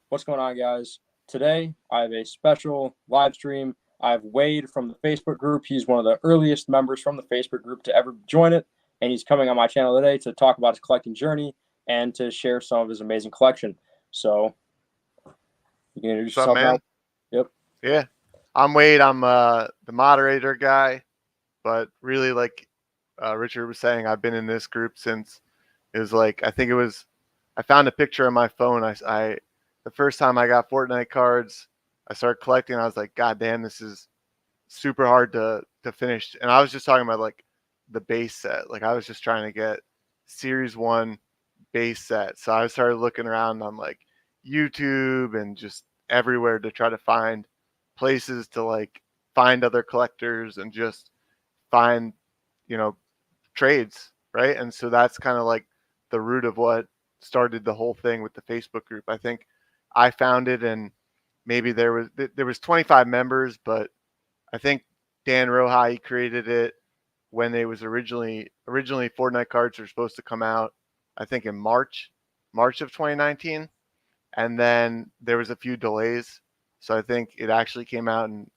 What's going on, guys? Today, I have a special live stream. I have Wade from the Facebook group. He's one of the earliest members from the Facebook group to ever join it, and he's coming on my channel today to talk about his collecting journey and to share some of his amazing collection. So, you can introduce What's up, yourself now. man? Yep. Yeah, I'm Wade. I'm the moderator guy, but really, like Richard was saying, I've been in this group since it was like I found a picture on my phone. I the first time I got Fortnite cards, I started collecting. I was like, God damn, this is super hard to finish. And I was just talking about like the base set. Like I was just trying to get Series One base set. So I started looking around on like YouTube and just everywhere to try to find places to like find other collectors and just find, you know, trades, right? And so that's kind of like the root of what started the whole thing with the Facebook group. I think I found it and maybe there was 25 members, but I think Dan Rohai created it when they was originally Fortnite cards were supposed to come out, I think in March of 2019, and then there was a few delays. So I think it actually came out in,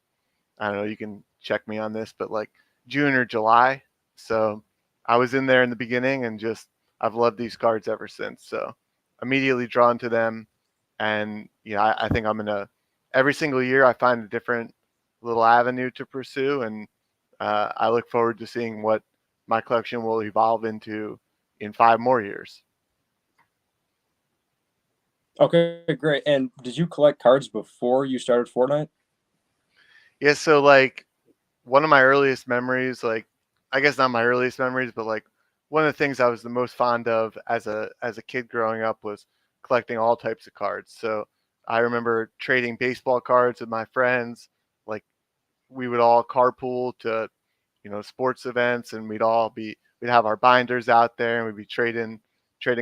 I don't know, you can check me on this, but like June or July. So I was in there in the beginning and just I've loved these cards ever since. So immediately drawn to them, and I think I'm gonna every single year I find a different little avenue to pursue, and I look forward to seeing what my collection will evolve into in 5 more years. Okay, great. And did you collect cards before you started Fortnite? Yeah, so like one of my earliest memories, like I guess not my earliest memories, but like one of the things I was the most fond of as a kid growing up was collecting all types of cards. So I remember trading baseball cards with my friends. Like we would all carpool to, sports events, and we'd have our binders out there, and we'd be trading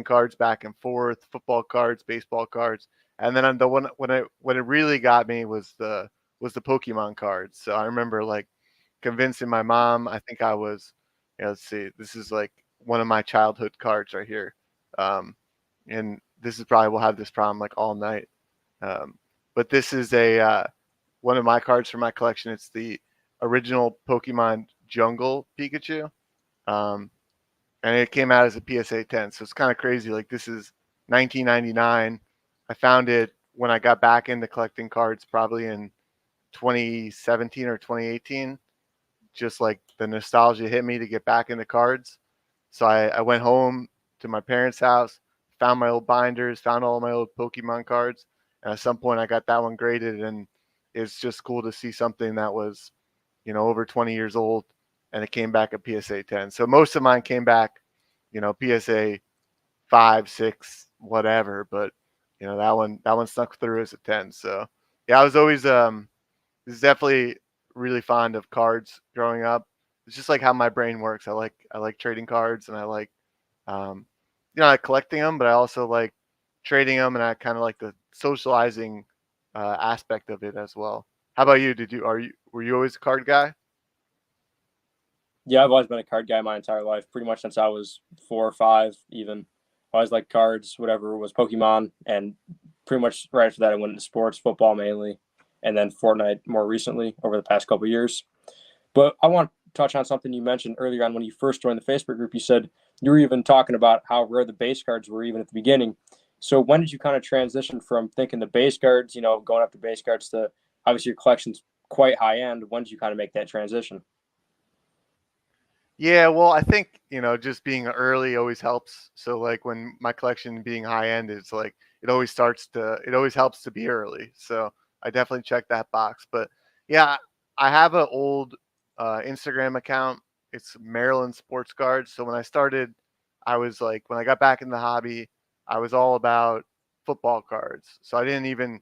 cards back and forth, football cards, baseball cards. And then the one when it really got me was the Pokemon cards. So I remember like convincing my mom. I think I was, let's see, this is like one of my childhood cards right here. Um, and this is probably, we'll have this problem like all night. But this is one of my cards for my collection. It's the original Pokemon Jungle Pikachu. Um, and it came out as a PSA 10. So it's kind of crazy. Like this is 1999. I found it when I got back into collecting cards, probably in 2017 or 2018. Just like the nostalgia hit me to get back into cards. So I went home to my parents' house, found my old binders, found all my old Pokemon cards, and at some point I got that one graded, and it's just cool to see something that was, over 20 years old, and it came back a PSA 10. So most of mine came back, PSA 5, 6, whatever, but that one snuck through as a 10. So yeah, I was always this is definitely really fond of cards growing up. It's just like how my brain works. I like trading cards, and I like um, I like collecting them, but I also like trading them, and I kind of like the socializing aspect of it as well. How about you? Were you always a card guy? Yeah, I've always been a card guy my entire life, pretty much since I was 4 or 5, even. I always liked cards, whatever was Pokemon, and pretty much right after that, I went into sports, football mainly, and then Fortnite more recently over the past couple of years. But I want to touch on something you mentioned earlier on when you first joined the Facebook group. You said you were even talking about how rare the base cards were even at the beginning. So when did you kind of transition from thinking the base cards, going after base cards to obviously your collection's quite high end? When did you kind of make that transition? Yeah, well, I think, just being early always helps. So like when my collection being high end, it's like it always helps to be early. So I definitely check that box. But yeah, I have an old Instagram account. It's Maryland Sports Cards. So when I started, I was like, when I got back in the hobby, I was all about football cards. So I didn't even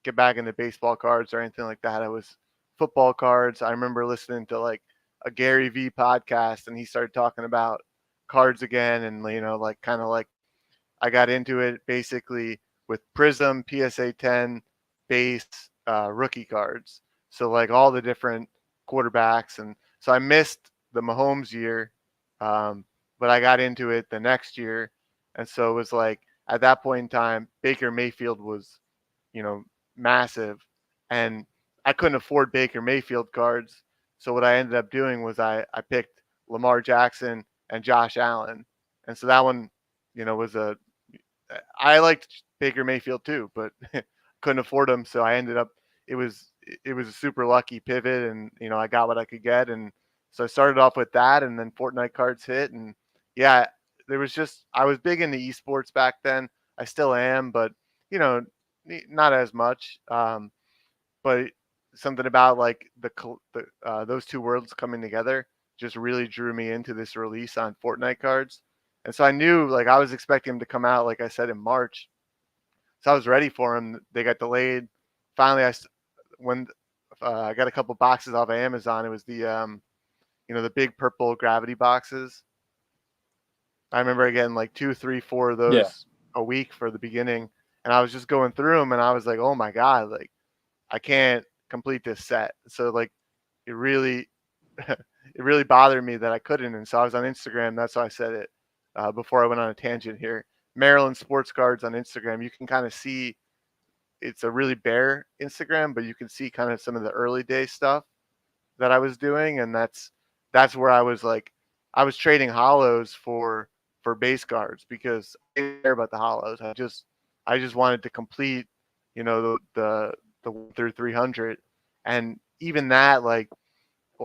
get back into baseball cards or anything like that. I was football cards. I remember listening to like a Gary V podcast, and he started talking about cards again, and like kind of like I got into it basically with Prism PSA 10 base rookie cards. So like all the different quarterbacks, and so I missed the Mahomes year, but I got into it the next year, and so it was like at that point in time, Baker Mayfield was massive, and I couldn't afford Baker Mayfield cards. So what I ended up doing was I picked Lamar Jackson and Josh Allen, and so that one, was a I liked Baker Mayfield too, but couldn't afford him, so I ended up it was it was a super lucky pivot, and I got what I could get, and so I started off with that, and then Fortnite cards hit, and yeah, there was just I was big into esports back then. I still am, but you know, not as much. But something about like those two worlds coming together just really drew me into this release on Fortnite cards. And so I knew like I was expecting him to come out, like I said, in March. So I was ready for him. They got delayed. Finally, when I got a couple boxes off of Amazon, it was the big purple gravity boxes. I remember getting like 2, 3, 4 of Yeah. those a week for the beginning, and I was just going through them, and I was like, oh my god, like I can't complete this set. So like it really it really bothered me that I couldn't. And so I was on Instagram. That's why I said it before I went on a tangent here. Maryland Sports Cards on Instagram. You can kind of see it's a really bare Instagram, but you can see kind of some of the early day stuff that I was doing, and that's where I was like, I was trading hollows for base cards because I didn't care about the hollows. I just wanted to complete, the 1 through 300, and even that, like,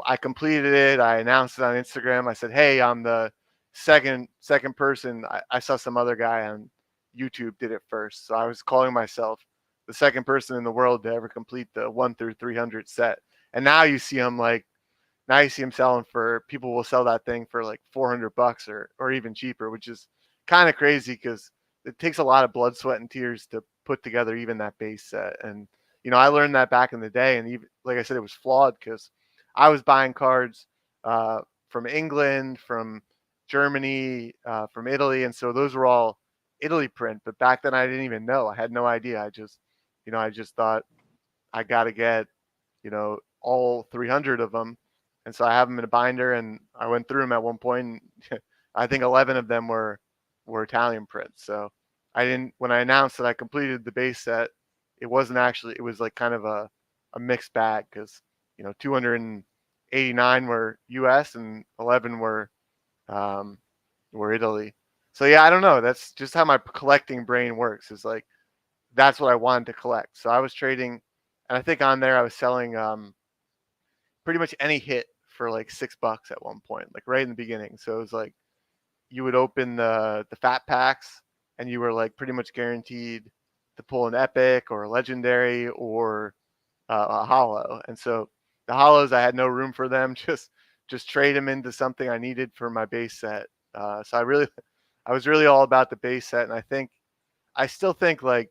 I completed it. I announced it on Instagram. I said, "Hey, I'm the second person." I saw some other guy on YouTube did it first, so I was calling myself the second person in the world to ever complete the 1 through 300 set. And now you see him selling for people will sell that thing for like $400 or even cheaper, which is kind of crazy because it takes a lot of blood, sweat, and tears to put together even that base set. And I learned that back in the day, and even like I said, it was flawed because I was buying cards from England, from Germany, from Italy, and so those were all Italy print. But back then, I didn't even know. I had no idea. I just thought I got to get all 300 of them, and so I have them in a binder, and I went through them at one point. And I think 11 of them were Italian prints. So I didn't when I announced that I completed the base set, it was like kind of a mixed bag because 289 were U.S. and 11 um, were Italy. So yeah, I don't know. That's just how my collecting brain works. Is like that's what I wanted to collect. So I was trading, and I think on there I was selling pretty much any hit for like $6 at one point, like right in the beginning. So it was like you would open the fat packs, and you were like pretty much guaranteed to pull an epic or a legendary or a hollow. And so the hollows, I had no room for them. Just trade them into something I needed for my base set. So I was really all about the base set, and I still think like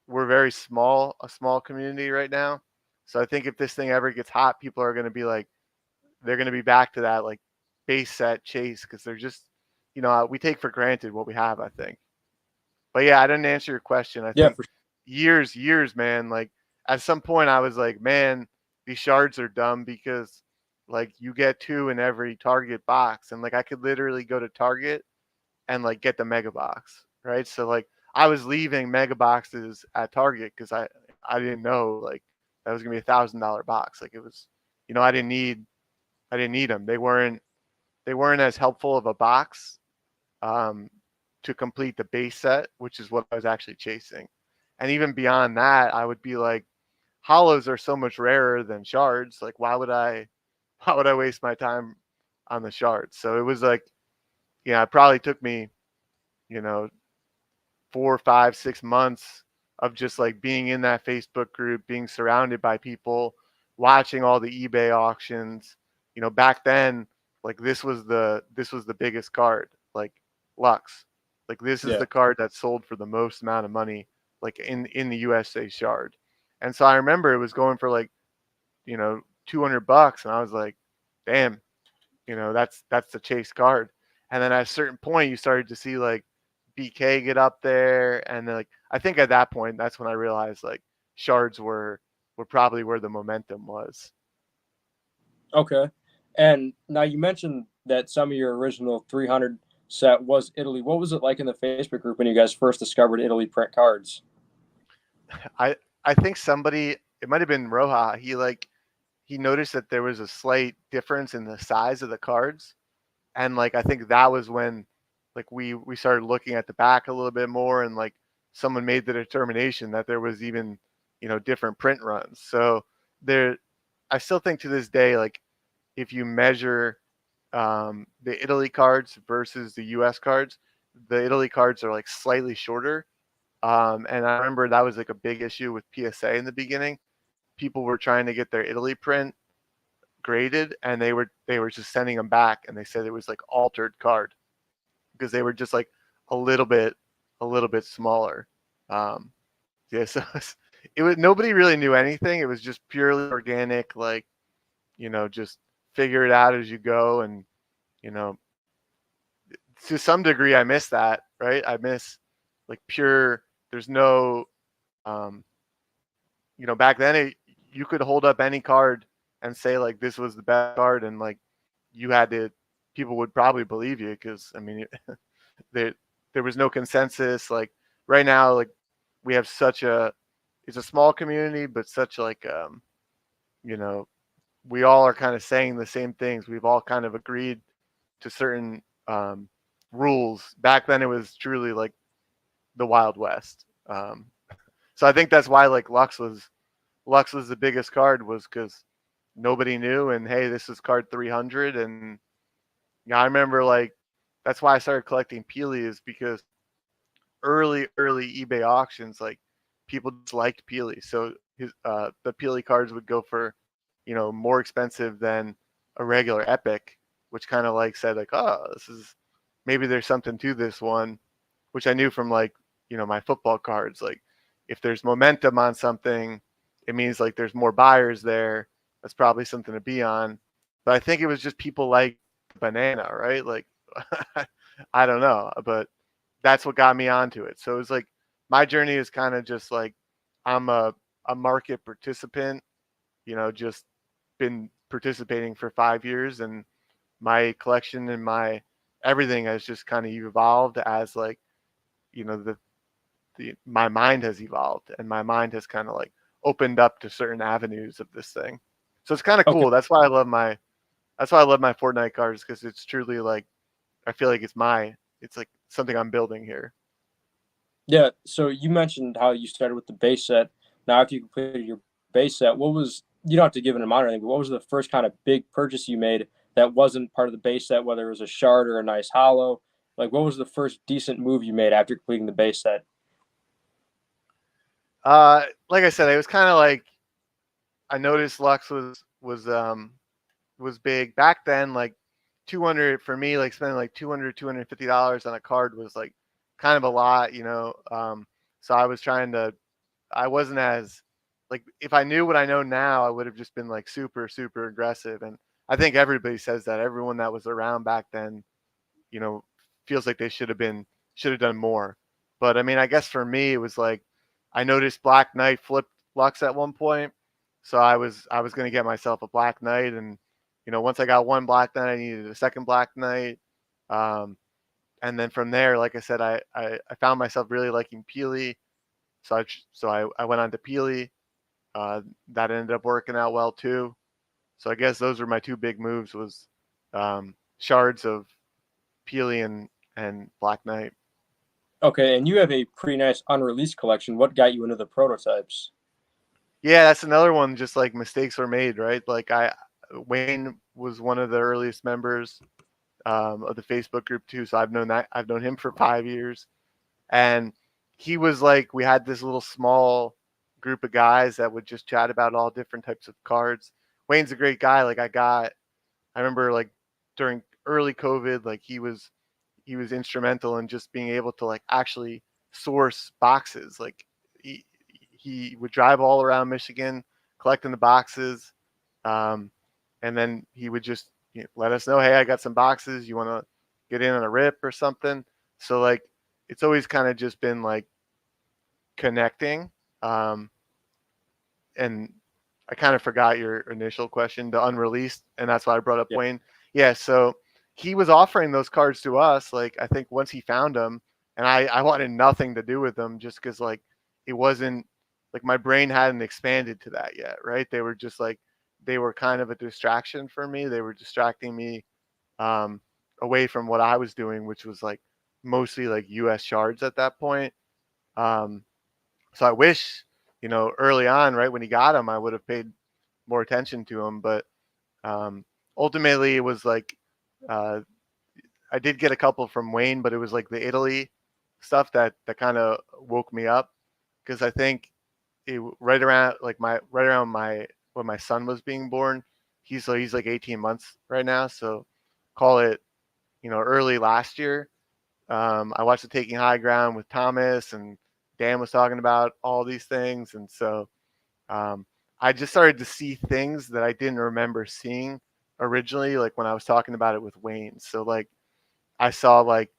we're a small community right now. So I think if this thing ever gets hot, people are going to be like, they're going to be back to that like base set chase because they're just, we take for granted what we have, I think. But yeah, I didn't answer your question. I Yeah. think years, man. Like at some point, I was like, man, these shards are dumb because like you get 2 in every Target box, and like I could literally go to Target and like get the mega box, right? So like I was leaving mega boxes at Target because I didn't know like that was gonna be $1,000 box. Like it was, I didn't need them. They weren't as helpful of a box um, to complete the base set, which is what I was actually chasing. And even beyond that, I would be like, hollows are so much rarer than shards. Like, why would I waste my time on the shards? So it was like, it probably took me, you know, 4, 5, 6 months of just like being in that Facebook group, being surrounded by people, watching all the eBay auctions. Back then, like this was the biggest card, like Lux. Like this is Yeah. the card that sold for the most amount of money, like in the USA shard. And so I remember it was going for like, 200 bucks, and I was like, damn, that's the chase card. And then at a certain point, you started to see like BK get up there, and then like I think at that point, that's when I realized like shards were probably where the momentum was. Okay. And now you mentioned that some of your original 300 set was Italy. What was it like in the Facebook group when you guys first discovered Italy print cards? I think somebody, it might have been Roja. He noticed that there was a slight difference in the size of the cards, and like I think that was when like we started looking at the back a little bit more, and like someone made the determination that there was even different print runs. So there, I still think to this day, like if you measure the Italy cards versus the U.S. cards, the Italy cards are like slightly shorter. And I remember that was like a big issue with PSA in the beginning. People were trying to get their Italy print graded, and they were just sending them back, and they said it was like altered card because they were just like a little bit smaller. Um, yeah, so it was nobody really knew anything. It was just purely organic, like just figure it out as you go, and you know to some degree I miss that, right? I miss like pure. There's no um, back then you could hold up any card and say like this was the best card, and like you had to, people would probably believe you because I mean there there was no consensus. Like right now, like we have such a, it's a small community, but such like you know we all are kind of saying the same things. We've all kind of agreed to certain rules. Back then, it was truly like the Wild West. So I think that's why like Lux was the biggest card, was because nobody knew, and hey, this is card 300. And yeah, I remember like that's why I started collecting Peely, is because early eBay auctions, like people just liked Peely, so the Peely cards would go for more expensive than a regular Epic, which kind of like said like, oh, this is, maybe there's something to this one, which I knew from like my football cards. Like if there's momentum on something, it means like there's more buyers there. That's probably something to be on. But I think it was just people like banana, right? Like I don't know, but that's what got me onto it. So it was like my journey is kind of just like I'm a market participant, just been participating for 5 years, and my collection and my everything has just kind of evolved as like the my mind has evolved, and my mind has kind of like opened up to certain avenues of this thing. So it's kind of Okay. cool. That's why I love my Fortnite cards, because it's truly like I feel like it's like something I'm building here. Yeah. So you mentioned how you started with the base set. Now, after you completed your base set, what was, you don't have to give an amount or anything, but what was the first kind of big purchase you made that wasn't part of the base set, whether it was a shard or a nice hollow? Like, what was the first decent move you made after completing the base set? Like I said, it was kind of like I noticed Lux was big back then. Like 200 for me, like spending like 250 dollars on a card was like kind of a lot. So I was trying to, I wasn't as like, if I knew what I know now, I would have just been like super aggressive. And I think everybody says that. Everyone that was around back then, you know, feels like they should have done more. But I mean, I guess for me, it was like I noticed Black Knight flipped Lux at one point, so I was going to get myself a Black Knight, and once I got one Black Knight, I needed a second Black Knight. Um, and then from there, like I said, I found myself really liking Peely, so I went on to Peely. That ended up working out well too. So I guess those were my two big moves, was shards of Peely and Black Knight. Okay. And you have a pretty nice unreleased collection. What got you into the prototypes? Yeah, that's another one. Just like mistakes were made, right? Like Wayne was one of the earliest members of the Facebook group too. So I've known him for 5 years, and he was like, we had this little small group of guys that would just chat about all different types of cards. Wayne's a great guy. Like I remember like during early COVID, like he was instrumental in just being able to like actually source boxes. Like he would drive all around Michigan collecting the boxes, um, and then he would just let us know, hey, I got some boxes. You want to get in on a rip or something? So like it's always kind of just been like connecting. Um, and I kind of forgot your initial question, the unreleased, and that's why I brought up Yeah. Wayne. Yeah, so he was offering those cards to us. Like I think once he found them, and I wanted nothing to do with them, just because like it wasn't. like my brain hadn't expanded to that yet, right? They were just like they were kind of a distraction for me. They were distracting me um, away from what I was doing, which was like mostly like U.S. shards at that point. Um, so I wish, early on, right when he got him, I would have paid more attention to him. But um, ultimately, it was like uh, I did get a couple from Wayne, but it was like the Italy stuff that kind of woke me up because I think right around my when my son was being born, he's like 18 months right now, so call it early last year. I watched the Taking High Ground with Thomas, and Dan was talking about all these things, and so um, I just started to see things that I didn't remember seeing originally, like when I was talking about it with Wayne. So like I saw like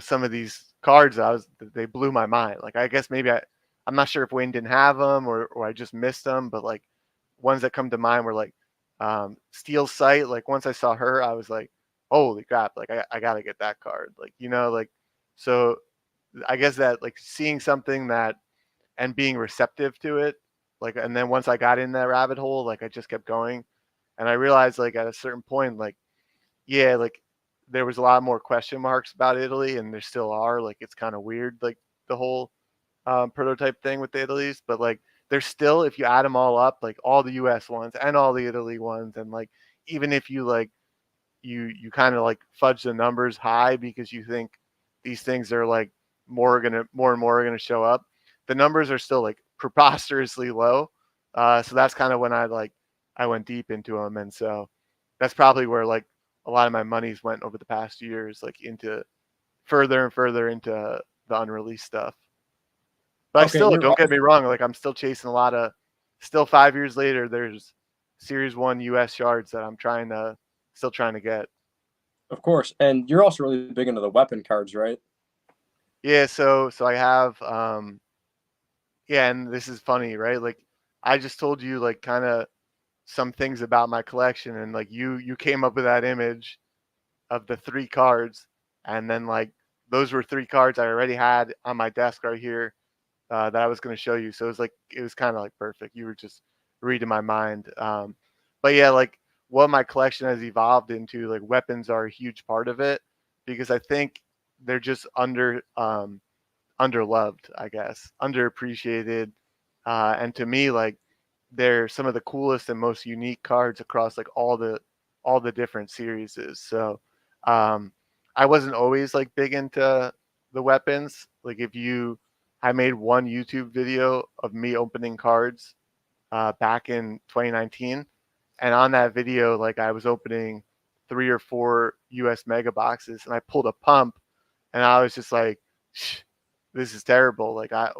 some of these cards they blew my mind. Like I guess maybe I'm not sure if Wayne didn't have them or I just missed them, but like ones that come to mind were like Steel Sight. Like once I saw her, I was like, holy crap! Like I gotta get that card. Like like so I guess that like seeing something that and being receptive to it, like and then once I got in that rabbit hole, like I just kept going, and I realized like at a certain point, like yeah, like there was a lot more question marks about Italy, and there still are. Like it's kind of weird, like the whole prototype thing with the Italy's, but like there's still, if you add them all up, like all the U.S. ones and all the Italy ones, and like even if you like you kind of like fudge the numbers high because you think these things are like more and more are gonna show up, the numbers are still like preposterously low. So that's kind of when I went deep into them, and so that's probably where like a lot of my monies went over the past years, like into further and further into the unreleased stuff. But I Okay, and still, your don't get wife, me wrong, like I'm still chasing a lot of, still 5 years later, there's Series 1 US shards that I'm still trying to get. of course, and you're also really big into the weapon cards, right? Yeah, so I have, yeah, and this is funny, right? Like I just told you like kind of some things about my collection, and like you came up with that image of the three cards, and then like those were three cards I already had on my desk right here that I was going to show you. So it was kind of like perfect. You were just reading my mind. But yeah, like what my collection has evolved into, like weapons are a huge part of it because I think they're just underloved, I guess, underappreciated, and to me, like they're some of the coolest and most unique cards across like all the different series. So um, I wasn't always like big into the weapons. Like I made one YouTube video of me opening cards back in 2019, and on that video, like I was opening 3 or 4 US mega boxes, and I pulled a pump, and I was just like, this is terrible. Like I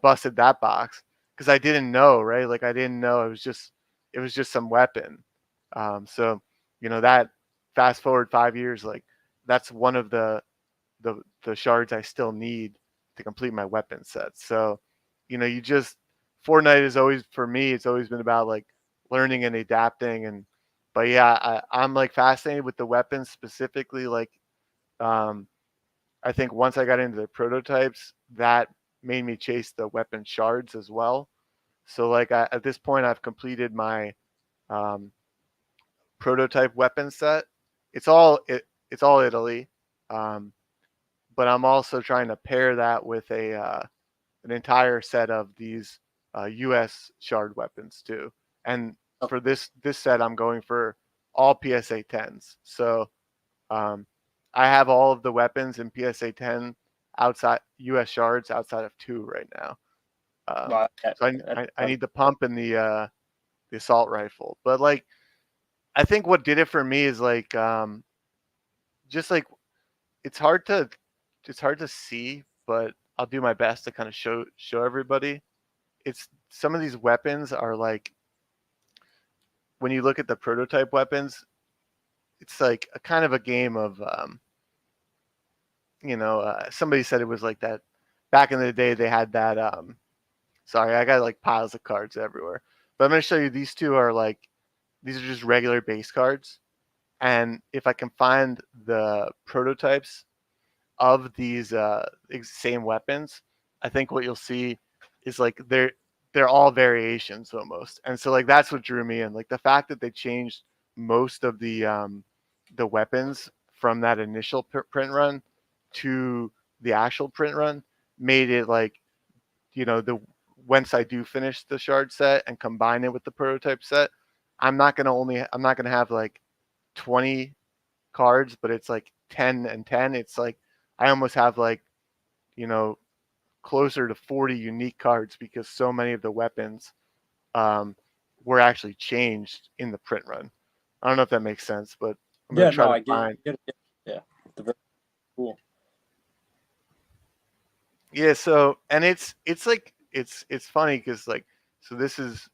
busted that box because I didn't know, right? Like I didn't know it was just some weapon. So that fast forward 5 years, like that's one of the shards I still need to complete my weapon set. So, you just Fortnite is always for me. It's always been about like learning and adapting, and but yeah, I'm like fascinated with the weapons specifically. Like, um, I think once I got into the prototypes, that made me chase the weapon shards as well. So like at this point, I've completed my um, prototype weapon set. It's all Italy. Um, but I'm also trying to pair that with a an entire set of these U.S. shard weapons too. And Oh, for this set, I'm going for all PSA 10s. So um, I have all of the weapons in PSA 10 outside U.S. shards outside of two right now. wow, So I need the pump and the assault rifle. But like I think what did it for me is like just like it's hard to see, but I'll do my best to kind of show everybody. It's some of these weapons are like when you look at the prototype weapons, it's like a kind of a game of somebody said it was like that back in the day they had that sorry, I got like piles of cards everywhere. But I'm going to show you these two are like these are just regular base cards, and if I can find the prototypes of these same weapons, I think what you'll see is like they're all variations almost, and so like that's what drew me in. Like the fact that they changed most of the weapons from that initial print run to the actual print run made it like, the once I do finish the shard set and combine it with the prototype set, I'm not gonna have like 20 cards, but it's like 10 and 10. It's like I almost have like, you know, closer to 40 unique cards because so many of the weapons um, were actually changed in the print run. I don't know if that makes sense, but I'm gonna Yeah, try no, to I find. get it. Yeah, the very cool. Yeah, so and it's like it's funny because like so this is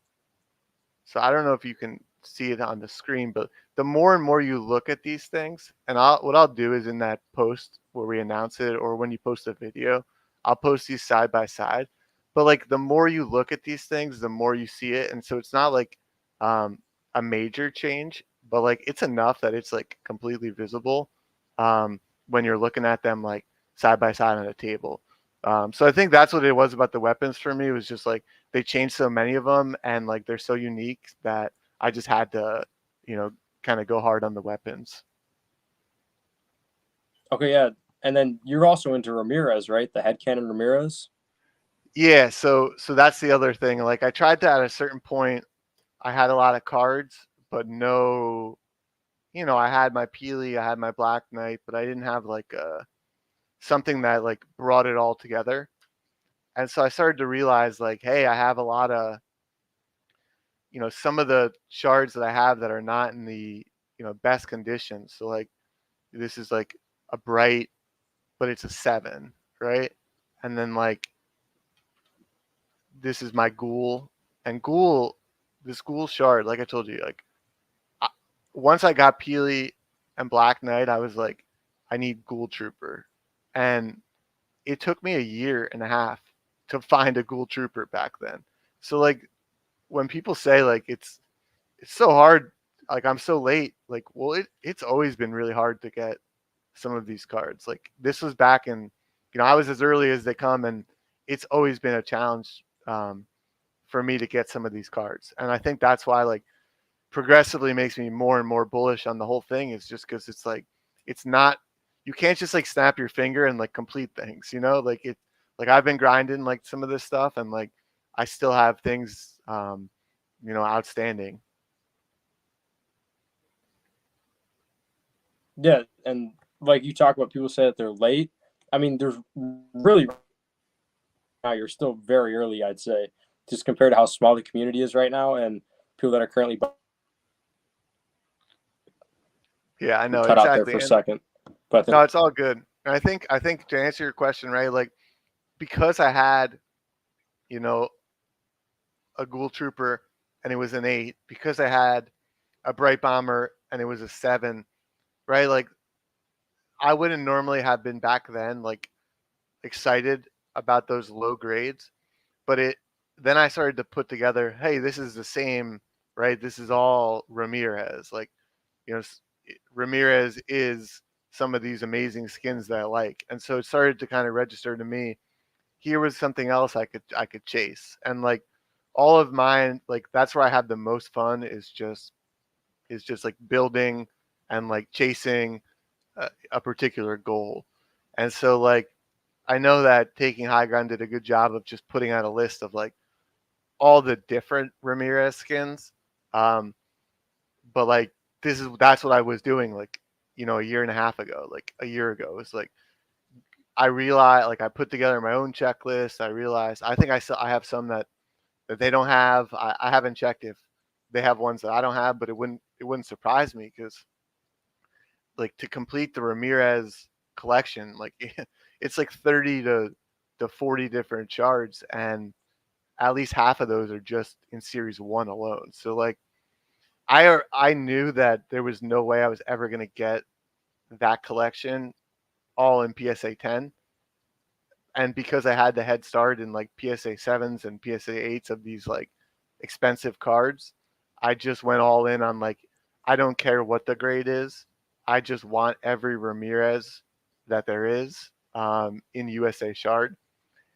so I don't know if you can see it on the screen, but the more and more you look at these things, and what I'll do is in that post where we announce it, or when you post a video, I'll post these side by side. But like the more you look at these things, the more you see it, and so it's not like um, a major change, but like it's enough that it's like completely visible when you're looking at them like side by side on a table. So I think that's what it was about the weapons for me. It was just like they changed so many of them and like they're so unique that I just had to, you know, kind of go hard on the weapons. Okay, yeah, and then you're also into Ramirez, right? The head cannon Ramirez. Yeah, so that's the other thing. Like I tried to at a certain point, I had a lot of cards, but no, I had my Peely, I had my Black Knight, but I didn't have like something that like brought it all together. And so I started to realize like, hey, I have a lot of, some of the shards that I have that are not in the, best conditions. So like this is like a bright, but it's a 7, right? And then like this is my ghoul, and this ghoul shard, like I told you, like I, once I got Peely and Black Knight, I was like, I need Ghoul Trooper, and it took me a year and a half to find a Ghoul Trooper back then. So like when people say like it's so hard, like I'm so late, like well it's always been really hard to get some of these cards. Like this was back in, I was as early as they come, and it's always been a challenge for me to get some of these cards. And I think that's why like progressively makes me more and more bullish on the whole thing. Is just because it's like it's not, you can't just like snap your finger and like complete things. Like like I've been grinding like some of this stuff, and like I still have things outstanding. Yeah, and like you talk about, people say that they're late. I mean, there's really now you're still very early, I'd say, just compared to how small the community is right now, and people that are currently Yeah, I know cut out there exactly. for a And second. But I no, think it's all good. And I think to answer your question, right, like because I had, you know, a Ghoul Trooper and it was an 8, because I had a Bright Bomber and it was a 7, right? Like I wouldn't normally have been back then like excited about those low grades, but it then I started to put together, hey, this is the same, right? This is all Ramirez. Like, you know, Ramirez is some of these amazing skins that I like. And so it started to kind of register to me, here was something else I could chase. And like all of mine, like that's where I had the most fun, is just like building and like chasing a particular goal. And so like I know that Taking High Ground did a good job of just putting out a list of like all the different Ramirez skins. Um, but like that's what I was doing like, a year and a half ago, like a year ago. It's like I realized, like I put together my own checklist. I realized I think I have some that they don't have. I haven't checked if they have ones that I don't have, but it wouldn't surprise me because like to complete the Ramirez collection, like it's like 30 to 40 different shards, and at least half of those are just in series 1 alone. So like I knew that there was no way I was ever going to get that collection all in PSA 10, and because I had the head start in like PSA 7s and PSA 8s of these like expensive cards, I just went all in on like I don't care what the grade is. I just want every Ramirez that there is in USA Shard.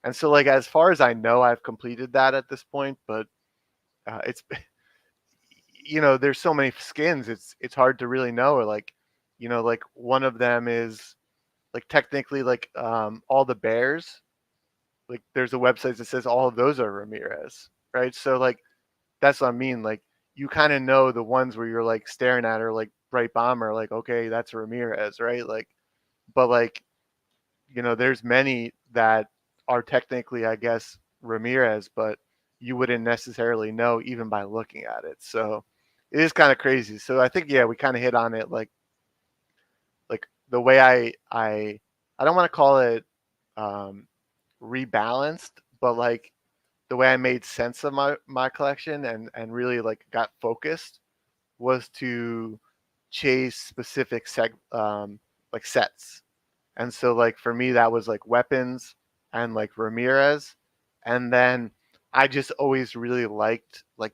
And so like as far as I know, I've completed that at this point, but it's there's so many skins. It's hard to really know. Or like, like one of them is like technically like all the bears. Like there's a website that says all of those are Ramirez, right? So like that's what I mean. Like you kind of know the ones where you're like staring at her like bright bomber, like okay, that's Ramirez, right? Like, but like there's many that are technically, I guess, Ramirez, but you wouldn't necessarily know even by looking at it. So it is kind of crazy. So I think yeah, we kind of hit on it like the way I don't want to call it um, rebalanced, but like the way I made sense of my collection and really like got focused was to chase specific like sets. And so like for me that was like weapons and like Ramirez. And then I just always really liked like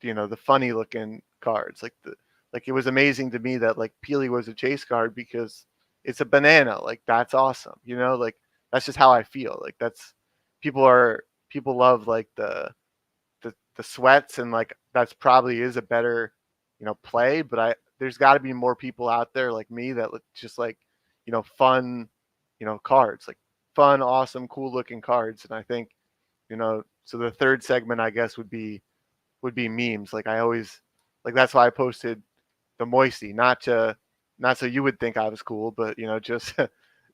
the funny looking cards. Like it was amazing to me that like Peely was a chase card because it's a banana. Like that's awesome. Like that's just how I feel. Like that's people love like the sweats, and like that's probably is a better play, but I there's got to be more people out there like me that look just like fun cards, like fun, awesome, cool looking cards. And I think so the third segment I guess would be memes. Like I always like that's why I posted the Moisty, not so you would think I was cool, but just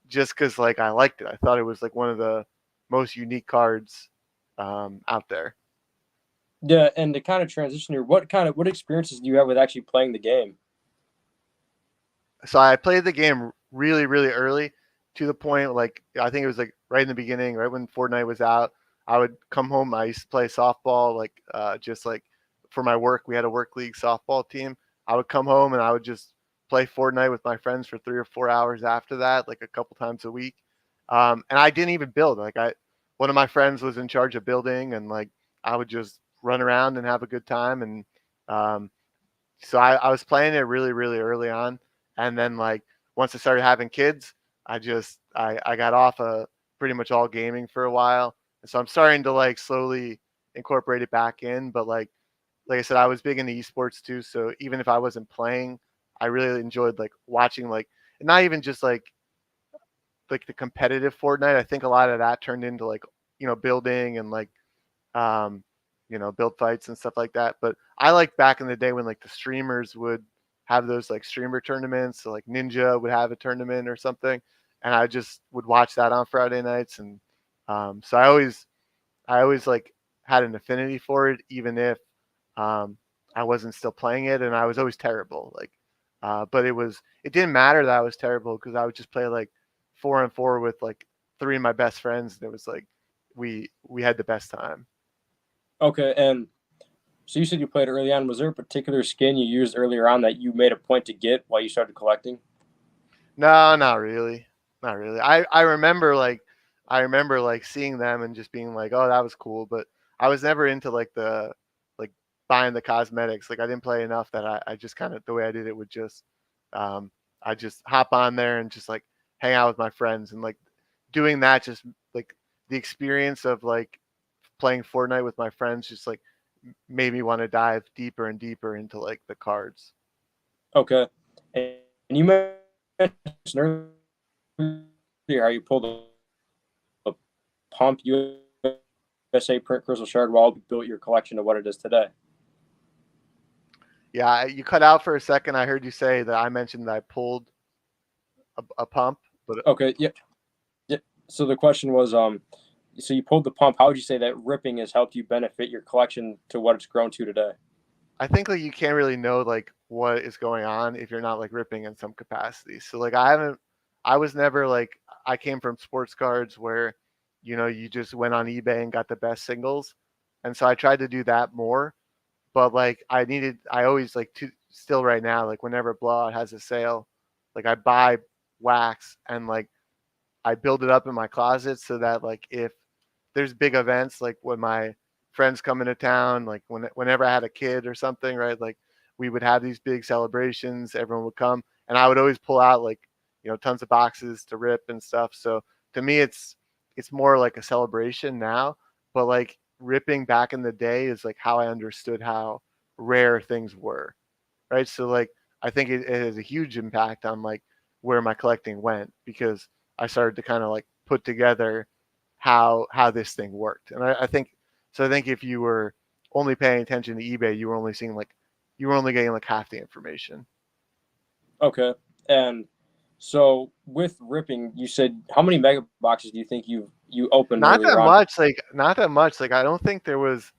just because like I liked it. I thought it was like one of the most unique cards out there. Yeah, and to kind of transition here, what experiences do you have with actually playing the game? So I played the game really, really early, to the point like I think it was like right in the beginning, right when Fortnite was out. I would come home. I used to play softball, like just like for my work. We had a work league softball team. I would come home and I would just play Fortnite with my friends for 3 or 4 hours after that, like a couple times a week. And I didn't even build. One of my friends was in charge of building, and like I would just run around and have a good time. And um, so I was playing it really, really early on. And then like once I started having kids, I got off of pretty much all gaming for a while. And so I'm starting to like slowly incorporate it back in. But like I said, I was big into esports too. So even if I wasn't playing, I really enjoyed like watching, like, and not even just like the competitive Fortnite. I think a lot of that turned into like building and like um, build fights and stuff like that. But I like back in the day when like the streamers would have those like streamer tournaments. So like Ninja would have a tournament or something, and I just would watch that on Friday nights. And so I always like had an affinity for it, even if um, I wasn't still playing it, and I was always terrible. Like, but it didn't matter that I was terrible because I would just play like 4-on-4 with like three of my best friends, and it was like we had the best time. Okay, and so you said you played early on. Was there a particular skin you used earlier on that you made a point to get while you started collecting? No, not really. Not really. I remember like seeing them and just being like, "Oh, that was cool," but I was never into like the like buying the cosmetics. Like I didn't play enough that I just kind of the way I did it would just um I just hop on there and just like hang out with my friends, and like doing that just like the experience of like playing Fortnite with my friends just like made me want to dive deeper and deeper into like the cards. Okay, and you mentioned earlier how you pulled a pump USA print crystal shard wall built your collection to what it is today. Yeah, you cut out for a second. I heard you say that I mentioned that I pulled a pump, but Okay, yeah, yeah. So the question was, so you pulled the pump. How would you say that ripping has helped you benefit your collection to what it's grown to today? I think like you can't really know like what is going on if you're not like ripping in some capacity. So like I was never like, I came from sports cards where you just went on eBay and got the best singles, and so I tried to do that more. But like I always like to still right now, like whenever Blowout has a sale, like I buy wax and like I build it up in my closet so that like if there's big events, like when my friends come into town, like whenever I had a kid or something, right? Like we would have these big celebrations, everyone would come, and I would always pull out like tons of boxes to rip and stuff. So to me, it's more like a celebration now, but like ripping back in the day is like how I understood how rare things were, right? So like I think it has a huge impact on like where my collecting went because I started to kind of like put together how this thing worked. And I think so. I think if you were only paying attention to eBay, you were only seeing like you were only getting like half the information. Okay. And so with ripping, you said how many mega boxes do you think you opened Not that earlier on? much. Like not that much. Like I don't think there was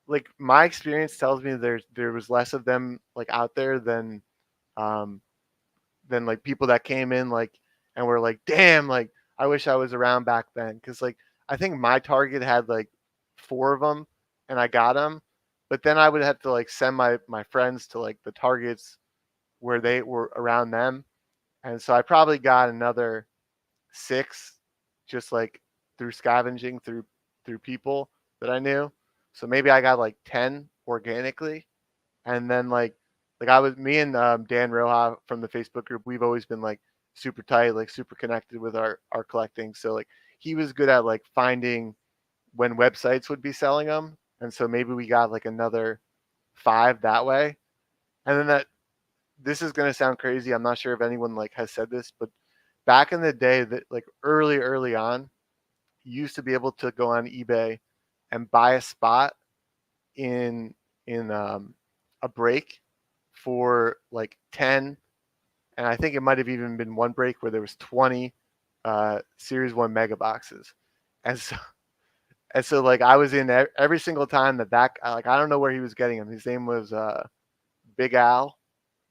like my experience tells me there was less of them like out there um than like people that came in like and were like, damn, like I wish I was around back then. Because like I think my target had like four of them, and I got them, but then I would have to like send my friends to like the targets where they were around them, and so I probably got another six just like through scavenging through people that I knew. So maybe I got like 10 organically, and then like I was me and Dan Roja from the Facebook group. We've always been like super tight, like super connected with our collecting. So like he was good at like finding when websites would be selling them, and so maybe we got like another five that way. And then that this is gonna sound crazy. I'm not sure if anyone like has said this, but back in the day, that like early on, you used to be able to go on eBay and buy a spot in in a break for like 10, and I think it might have even been one break where there was 20 series 1 mega boxes. And so and so like I was in every single time that like I don't know where he was getting him. His name was Big Al,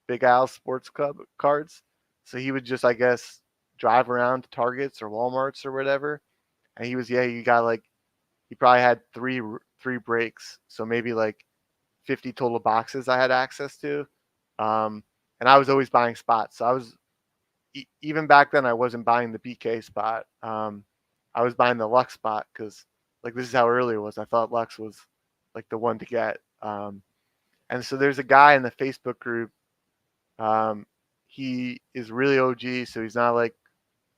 Big Al Sports Club cards. So he would just, I guess, drive around to Targets or Walmarts or whatever, and he was, yeah, he got like he probably had three breaks, so maybe like 50 total boxes I had access to. Um, and I was always buying spots. So I was even back then I wasn't buying the BK spot. I was buying the Lux spot because like this is how early it was. I thought Lux was like the one to get. And so there's a guy in the Facebook group. Um, he is really OG, so he's not like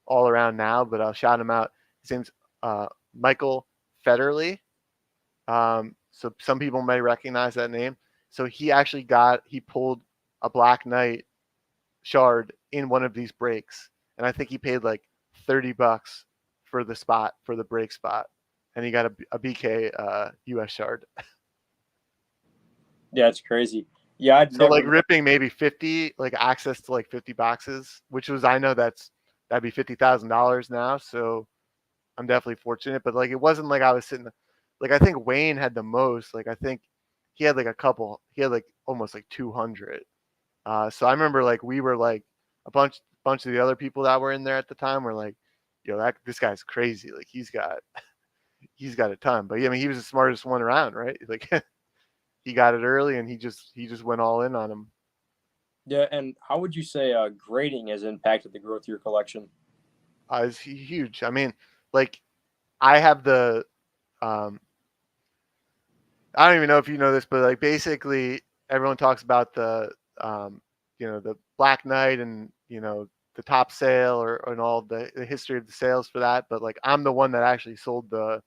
all around now, but I'll shout him out. His name's Michael Federley. So some people may recognize that name. So he pulled a Black Knight shard in one of these breaks, and I think he paid like $30 for the spot for the break spot, and he got a BK US shard. Yeah, it's crazy. Yeah, I'd So like never. ripping maybe 50, like access to like 50 boxes, which was I know that'd be $50,000 now. So I'm definitely fortunate, but like it wasn't like I was sitting like I think Wayne had the most. Like I think he had like a couple. He had like almost like 200. So I remember like we were like a bunch of the other people that were in there at the time were like, yo, that this guy's crazy. Like he's got a ton. But yeah, I mean he was the smartest one around, right? Like he got it early and he just went all in on him. Yeah, and how would you say grading has impacted the growth of your collection? It's huge. I mean, like I have the um, I don't even know if you know this, but like basically everyone talks about um, the Black Knight and the top sale and all the history of the sales for that. But like I'm the one that actually sold the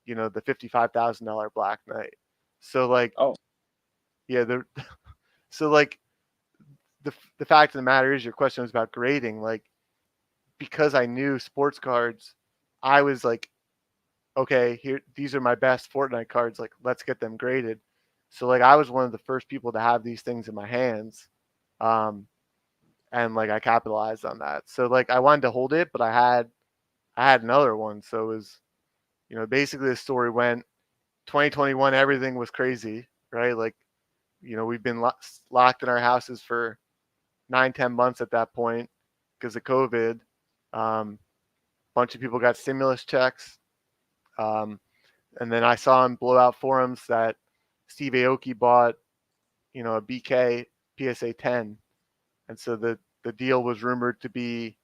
$55,000 Black Knight. So like Oh, yeah, so like the fact of the matter is your question was about grading. Like because I knew sports cards, I was like, okay, here these are my best Fortnite cards. Like, let's get them graded. So like I was one of the first people to have these things in my hands, um, and like I capitalized on that. So like I wanted to hold it, but I had another one. So it was basically the story went 2021. Everything was crazy, right? Like we've been locked in our houses for 9-10 months at that point because of COVID. Bunch of people got stimulus checks. Um, and then I saw on blowout forums that Steve Aoki bought, a BK PSA 10, and so the deal was rumored to be,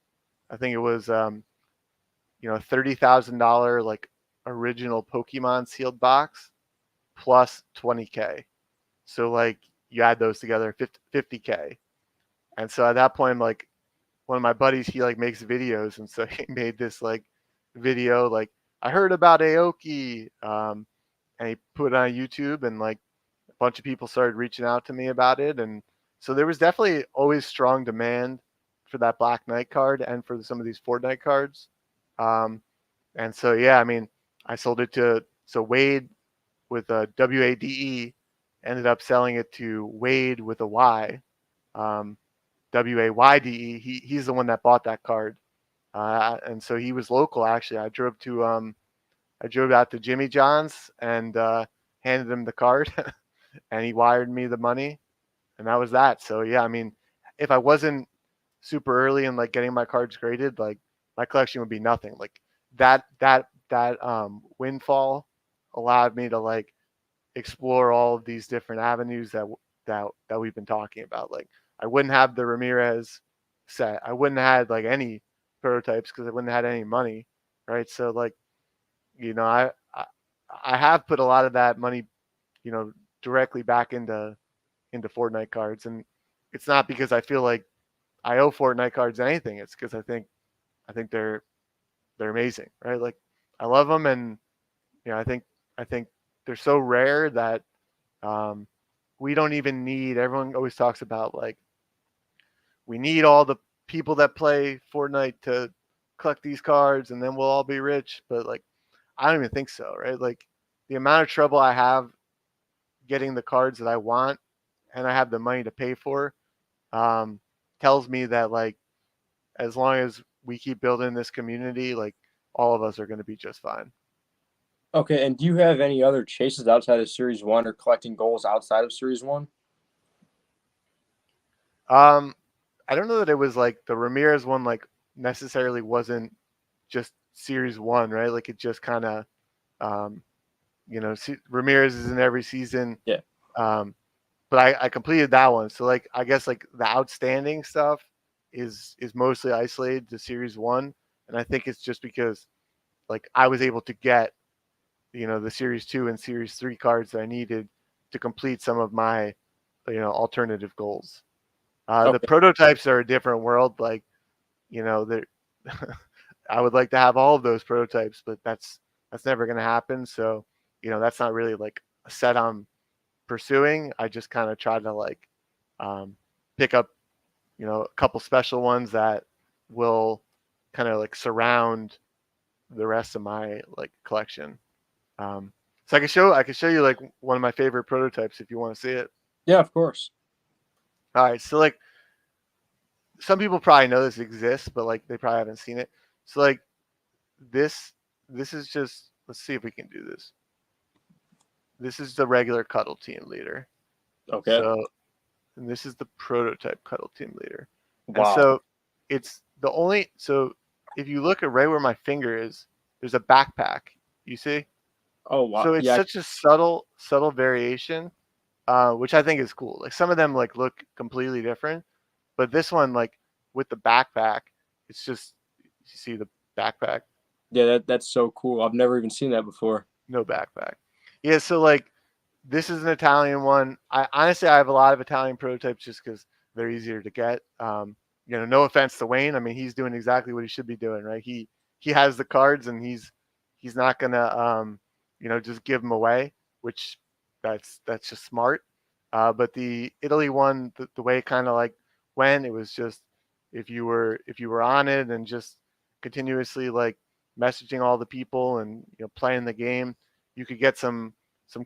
I think it was, $30,000 like original Pokemon sealed box plus 20K. So like you add those together, 50K. And so at that point, like one of my buddies, he like makes videos, and so he made this like video like I heard about Aoki, and he put it on YouTube, and like a bunch of people started reaching out to me about it, and so there was definitely always strong demand for that Black Knight card and for some of these Fortnite cards. Um, and so yeah, I mean, I sold it to Wade with a WADE, ended up selling it to Wade with a Y, um, WAYDE. He's the one that bought that card, and so he was local. Actually, I drove out to Jimmy John's and handed him the card, and he wired me the money, and that was that. So yeah, I mean, if I wasn't super early in like getting my cards graded, like my collection would be nothing. Like that windfall allowed me to like explore all of these different avenues that we've been talking about. Like I wouldn't have the Ramirez set. I wouldn't have had like any prototypes because I wouldn't have had any money, right? So like you know I have put a lot of that money you know directly back into Fortnite cards, and it's not because I feel like I owe Fortnite cards anything. It's because I think they're amazing, right? Like I love them, and I think they're so rare that um, we don't even need. Everyone always talks about like we need all the people that play Fortnite to collect these cards, and then we'll all be rich. But like I don't even think so, right? Like the amount of trouble I have getting the cards that I want, and I have the money to pay for, um, tells me that like as long as we keep building this community, like all of us are going to be just fine. Okay, and do you have any other chases outside of Series One or collecting goals outside of Series One? Um, I don't know that it was like the Ramirez one, like necessarily wasn't just series one, right? Like it just kind of, um, Ramirez is in every season. Yeah. Um, but I completed that one. So like, I guess like the outstanding stuff is mostly isolated to series one. And I think it's just because like I was able to get, the series two and series three cards that I needed to complete some of my, alternative goals. The Okay. prototypes are a different world. Like, they're I would like to have all of those prototypes, but that's never going to happen. So, that's not really like a set I'm pursuing. I just kind of try to like um, pick up, a couple special ones that will kind of like surround the rest of my like collection. So I can show you like one of my favorite prototypes if you want to see it. Yeah, of course. All right, so like some people probably know this exists, but like they probably haven't seen it. So like this this is just let's see if we can do this. This is the regular cuddle team leader. Okay. So and this is the prototype cuddle team leader. And Wow. so it's the only so if you look at right where my finger is, there's a backpack. You see? Oh wow. So it's Yeah. such a subtle variation, which I think is cool. Like some of them like look completely different, but this one like with the backpack, it's just you see the backpack. Yeah. That's so cool. I've never even seen that before. No backpack. Yeah, so like this is an Italian one. I honestly I have a lot of Italian prototypes just because they're easier to get. No offense to Wayne. I mean, he's doing exactly what he should be doing, right? He has the cards and he's not gonna just give them away, which that's just smart. But the Italy one, the way it kind of like went, it was just if you were on it and just continuously like messaging all the people and playing the game, you could get some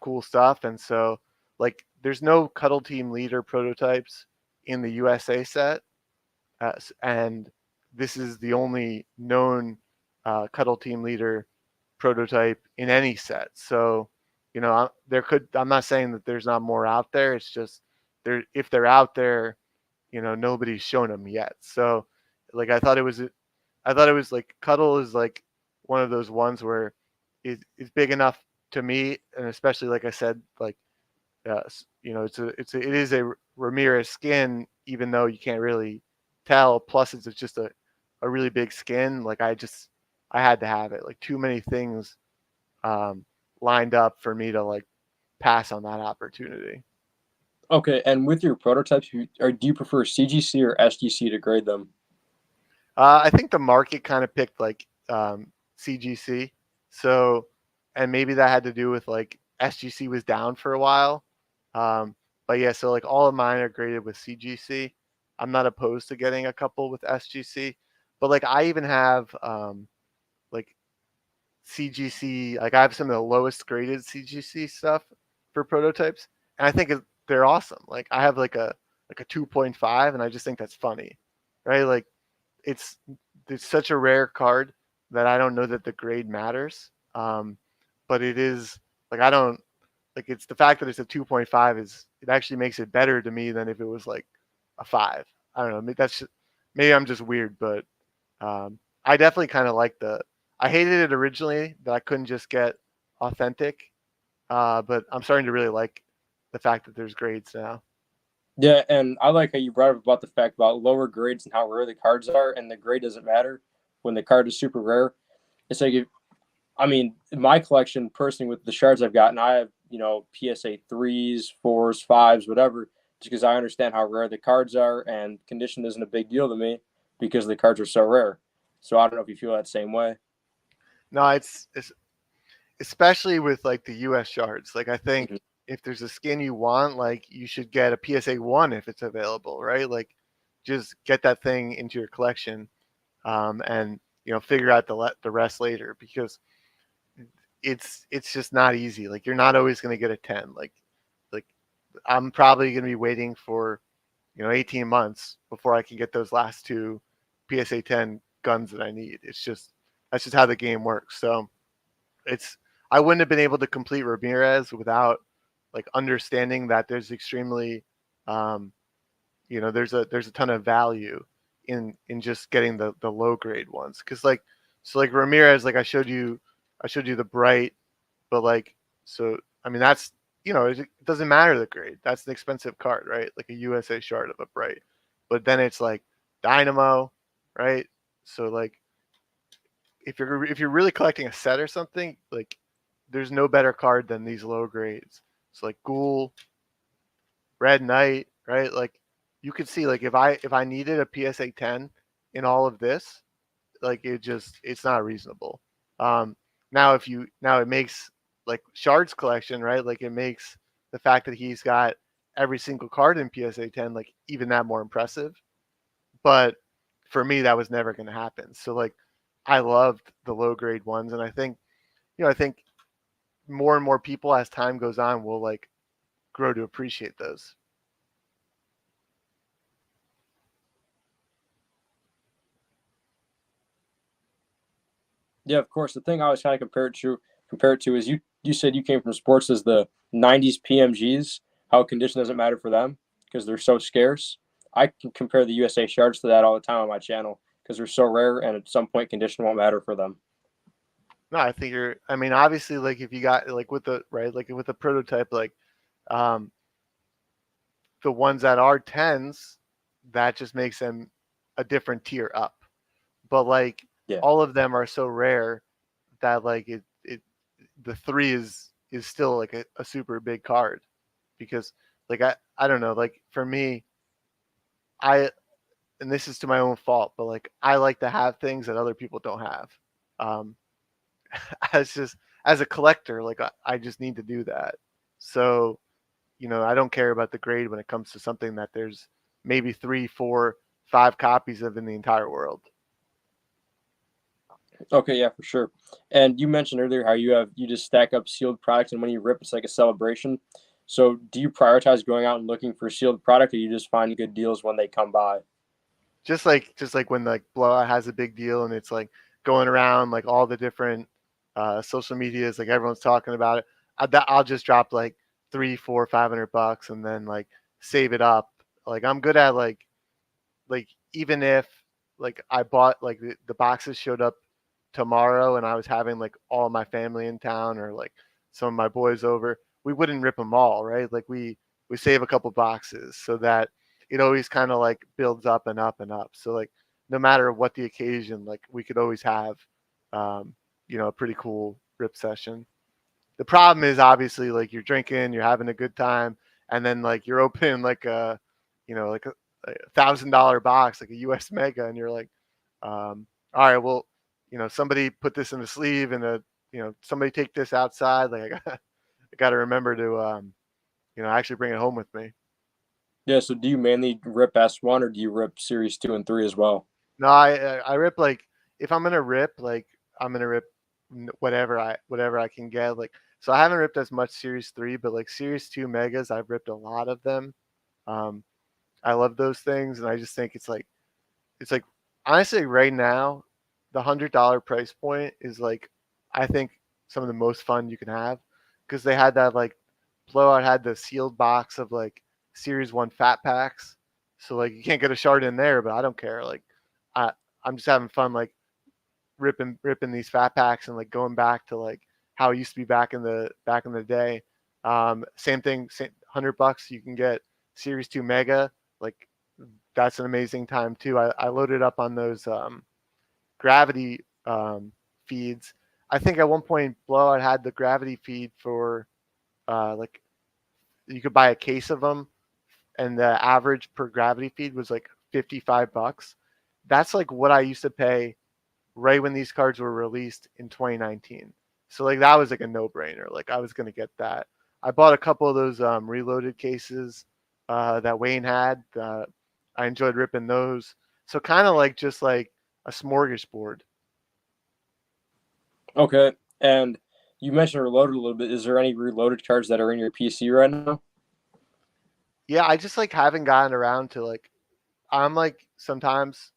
cool stuff. And so like there's no cuddle team leader prototypes in the USA set, and this is the only known cuddle team leader prototype in any set. So I'm not saying that there's not more out there. It's just if they're out there, nobody's shown them yet. So like I thought it was like cuddle is like one of those ones where it's big enough to me, and especially like I said, like it is a Ramirez skin, even though you can't really tell. Plus, it's just a really big skin. Like I had to have it. Like too many things um, lined up for me to like pass on that opportunity. Okay. And with your prototypes, do you prefer CGC or SGC to grade them? I think the market kind of picked like CGC. So, and maybe that had to do with like SGC was down for a while. Um, but yeah, so like all of mine are graded with CGC. I'm not opposed to getting a couple with SGC, but like I even have like CGC. Like I have some of the lowest graded CGC stuff for prototypes, and I think they're awesome. Like I have like a 2.5, and I just think that's funny, right? Like it's it's such a rare card that I don't know that the grade matters. But it is like I don't like it's the fact that it's a 2.5 is it actually makes it better to me than if it was like a 5. I don't know. Maybe I'm just weird, but I definitely kind of like the. I hated it originally that I couldn't just get authentic, but I'm starting to really like the fact that there's grades now. Yeah, and I like how you brought up about the fact about lower grades and how rare the cards are, and the grade doesn't matter when the card is super rare. It's like, I mean, in my collection personally with the shards I've gotten, I have PSA threes, fours, fives, whatever, just because I understand how rare the cards are, and condition isn't a big deal to me because the cards are so rare. So I don't know if you feel that same way. No, it's especially with like the US shards. Like I think Mhm. if there's a skin you want, like you should get a PSA 1 if it's available, right? Like just get that thing into your collection, and figure out the rest later because it's just not easy. Like you're not always going to get a 10. Like I'm probably going to be waiting for 18 months before I can get those last two PSA 10 guns that I need. That's just how the game works. So it's I wouldn't have been able to complete Ramirez without like understanding that there's extremely um, there's a ton of value in just getting the low grade ones because like Ramirez, like I showed you the bright, but like so I mean that's it doesn't matter the grade, that's an expensive card, right? Like a USA shard of a bright, but then it's like Dynamo, right? So like if you're really collecting a set or something, like there's no better card than these low grades. It's like Ghoul, Red Knight, right? Like you could see like if I needed a PSA 10 in all of this, like it's not reasonable. Um, now it makes like Shard's collection, right? Like it makes the fact that he's got every single card in PSA 10 like even that more impressive. But for me, that was never going to happen. So like I loved the low grade ones, and I think more and more people as time goes on will like grow to appreciate those. Yeah, of course. The thing I was kind of compare it to is you said you came from sports as the '90s PMGs. How condition doesn't matter for them because they're so scarce. I can compare the USA shards to that all the time on my channel because they're so rare, and at some point condition won't matter for them. No, I think I mean, obviously, like if you got like with the right, like with the prototype, like um, the ones that are tens, that just makes them a different tier up. But like Yeah. all of them are so rare that like the three is still like a super big card because like I don't know, like for me, I and this is to my own fault, but like I like to have things that other people don't have. Um, as just as a collector, like I just need to do that. So I don't care about the grade when it comes to something that there's maybe 3, 4, 5 copies of in the entire world. Okay. Yeah, for sure. And you mentioned earlier how you just stack up sealed products, and when you rip, it's like a celebration. So, do you prioritize going out and looking for sealed product, or you just find good deals when they come by? Just like when like Blowout has a big deal and it's like going around like all the different social medias, like everyone's talking about it. I'll just drop like 3, 4, $500 and then like save it up. Like I'm good at like even if like I bought like the boxes showed up tomorrow and I was having like all my family in town or like some of my boys over, we wouldn't rip them all, right? Like we save a couple boxes so that it always kind of like builds up and up and up. So like no matter what the occasion, like we could always have um, a pretty cool rip session. The problem is obviously like you're drinking, you're having a good time, and then like you're opening like like a $1,000 box, like a US Mega, and you're like, all right, well, somebody put this in the sleeve and somebody take this outside. Like I got to remember to, actually bring it home with me. Yeah. So do you mainly rip S1 or do you rip Series 2 and 3 as well? No, I rip like if I'm gonna rip like I'm gonna rip whatever I can get. Like so, I haven't ripped as much Series 3, but like Series 2 Megas, I've ripped a lot of them. Um, I love those things, and I just think it's like honestly right now, the $100 price point is like I think some of the most fun you can have because they had that like blowout had the sealed box of like Series 1 fat packs. So like you can't get a shard in there, but I don't care. Like I I'm just having fun like ripping these fat packs and like going back to like how it used to be back in the day. Same thing, same $100 you can get Series 2 Mega. Like that's an amazing time too. I loaded up on those gravity feeds. I think at one point Blowout had the gravity feed for like you could buy a case of them, and the average per gravity feed was like $55. That's like what I used to pay right when these cards were released in 2019. So like that was like a no-brainer. Like I was gonna get that. I bought a couple of those reloaded cases that Wayne had. I enjoyed ripping those. So kind of like just like a smorgasbord. Okay. And you mentioned Reloaded a little bit. Is there any Reloaded cards that are in your PC right now? Yeah, I just like haven't gotten around to like I'm like sometimes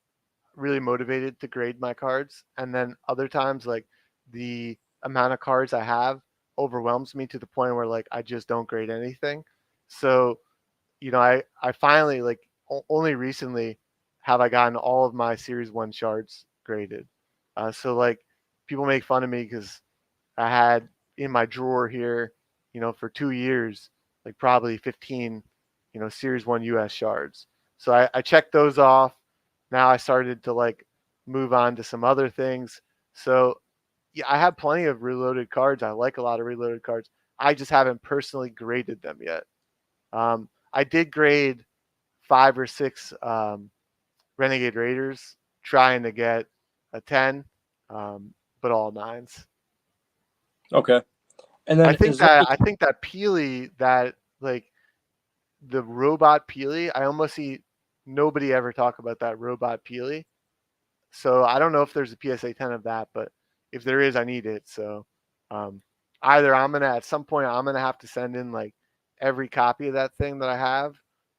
really motivated to grade my cards, and then other times like the amount of cards I have overwhelms me to the point where like I just don't grade anything. So I finally like only recently have I gotten all of my Series 1 shards graded. So like people make fun of me because I had in my drawer here, for 2 years, like probably 15, Series 1 US shards. So I checked those off. Now I started to like move on to some other things. So yeah, I have plenty of reloaded cards. I like a lot of reloaded cards. I just haven't personally graded them yet. I did grade 5 or 6 Renegade Raiders, trying to get a 10, but all nines. Okay. And I then think is there that any, I think that Peely, that like the robot Peely, I almost see nobody ever talk about that robot Peely. So I don't know if there's a PSA 10 of that, but if there is, I need it. So um, either I'm gonna at some point I'm gonna have to send in like every copy of that thing that I have,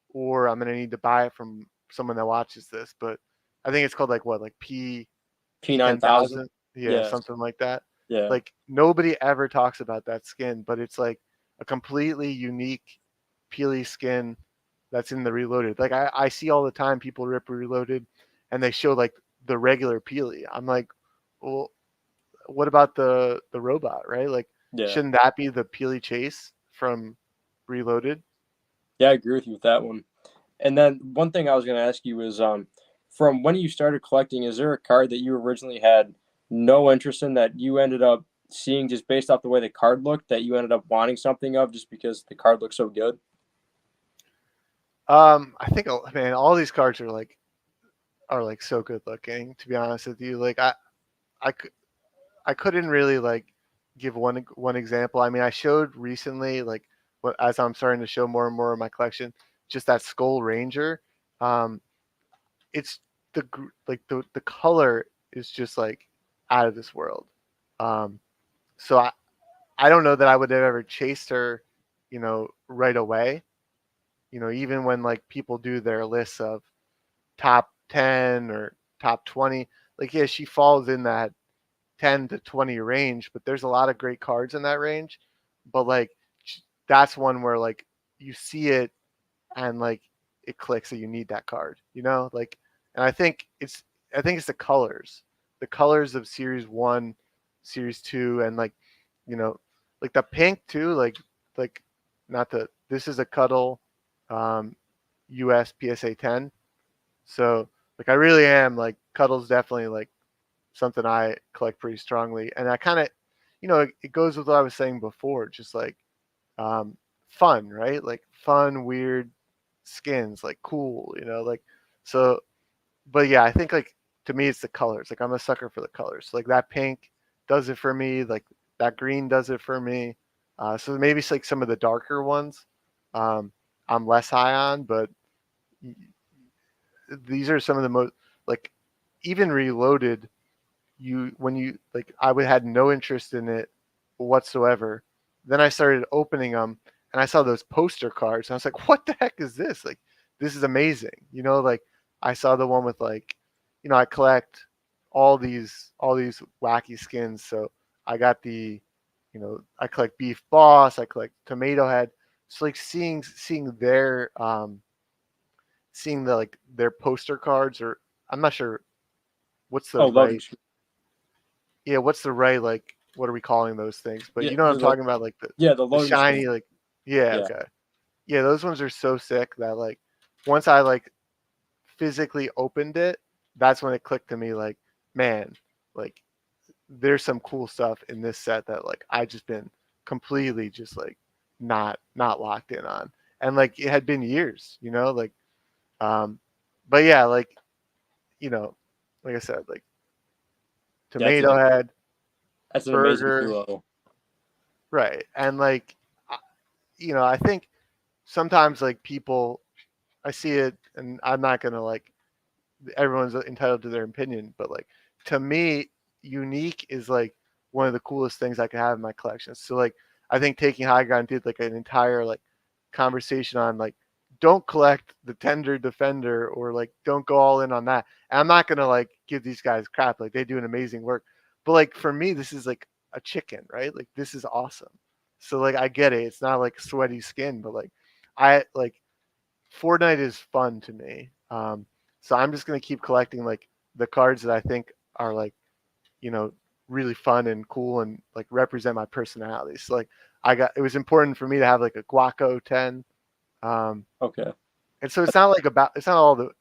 or I'm gonna need to buy it from someone that watches this. But I think it's called like what, like P ten P9000? thousand, yeah, Yes. something like that. Yeah. Like nobody ever talks about that skin, but it's like a completely unique Peely skin that's in the Reloaded. Like I see all the time people rip Reloaded, and they show like the regular Peely. I'm like, well, what about the robot, right? Like, Yeah. shouldn't that be the Peely Chase from Reloaded? Yeah, I agree with you with that one. And then one thing I was going to ask you is, from when you started collecting, is there a card that you originally had no interest in that you ended up seeing just based off the way the card looked that you ended up wanting something of just because the card looked so good? I think man, all these cards are like so good looking. To be honest with you, like I, cou- I couldn't really like give one example. I mean, I showed recently like as I'm starting to show more and more of my collection, just that Skull Ranger. Um, it's like the color is just like out of this world. Um, so I don't know that I would have ever chased her, right away. Even when like people do their lists of top 10 or top 20, like yeah, she falls in that 10 to 20 range, but there's a lot of great cards in that range. But like that's one where like you see it and like it clicks that you need that card, like, and I think it's the colors of Series 1, Series 2, and like, you know, like the pink too, like not the this is a cuddle um US PSA 10. So like I really am like cuddle's definitely like something I collect pretty strongly, and I kind of, it goes with what I was saying before, just like um, fun, right? Like fun, weird skins, like cool, like so. But yeah, I think like to me, it's the colors. Like I'm a sucker for the colors. Like that pink does it for me. Like that green does it for me. So maybe it's like some of the darker ones um, I'm less high on, but these are some of the most like even Reloaded. You when you like I would had no interest in it whatsoever. Then I started opening them and I saw those poster cards and I was like, what the heck is this? Like this is amazing. Like I saw the one with like, I collect all these wacky skins. So I got I collect Beef Boss, I collect Tomato Head. So like seeing seeing the like their poster cards, or I'm not sure what's the Oh, loading right screen. what's the right, like, what are we calling those things? But Yeah, you know what I'm talking about, like the the loading shiny, screen. like, yeah, Yeah, okay. Yeah, those ones are so sick that like once I like physically opened it, that's when it clicked to me like, man, like there's some cool stuff in this set that like I just been completely just like not locked in on. And like it had been years, like um but yeah, like, you know, like I said, like that's Tomato Head, an amazing Burger, duo. right. And like I think sometimes like people, I see it, and I'm not gonna like, everyone's entitled to their opinion, but like to me, unique is like one of the coolest things I could have in my collection. So like I think Taking High Ground did like an entire like conversation on like don't collect the Tender Defender, or like don't go all in on that. And I'm not gonna like give these guys crap, like they do an amazing work. But like for me, this is like a chicken, right? Like this is awesome. So like I get it. It's not like sweaty skin, but like I like Fortnite is fun to me. So I'm just gonna keep collecting like the cards that I think are like, you know, really fun and cool and like represent my personality. So like it was important for me to have like a Guaco 10. Um, Okay. and so it's not all it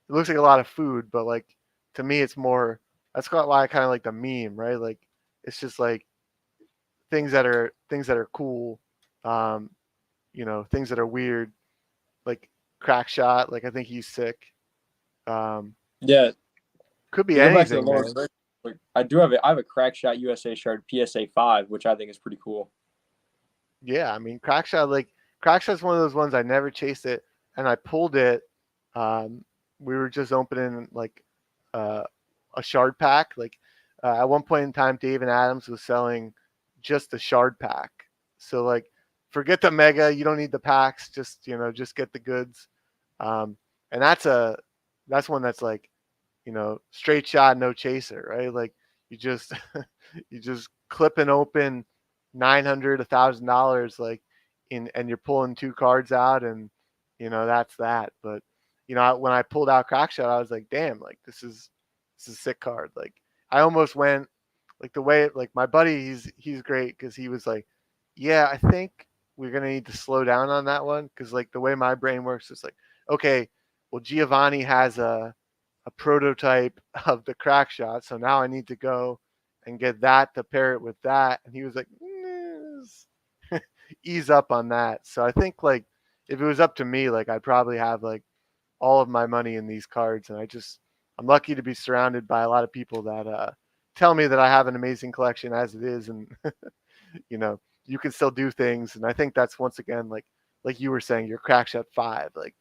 looks like a lot of food, but like to me it's more, that's why I kind of like the meme, right? Like it's just like things that are cool, um, things that are weird, like Crack Shot, like I think he's sick. Um, Yeah, could be to go back to the anything, lower man. spec, like I have a crack shot USA shard PSA 5, which I think is pretty cool. Yeah, I mean, Crackshot's one of those ones I never chased it, and I pulled it. Um, we were just opening like uh, a shard pack. Like at one point in time, Dave and Adams was selling just the shard pack. So like, forget the mega. You don't need the packs. Just get the goods. Um, and that's one that's like, straight shot, no chaser, right? Like you just you just clip and open 900, $1,000, like and you're pulling two cards out, and that's that. But when I pulled out Crackshot, I was like, damn, like this is a sick card. Like I almost went like the way, like my buddy, he's great because he was like, yeah, I think we're gonna need to slow down on that one, because like the way my brain works is like, okay, well Giovanni has a prototype of the crack shot. So now I need to go and get that to pair it with that. And he was like, ease up on that. So I think like if it was up to me, like I'd probably have like all of my money in these cards. And I'm lucky to be surrounded by a lot of people that tell me that I have an amazing collection as it is. And, you can still do things. And I think that's once again, like you were saying, your crack shot 5, like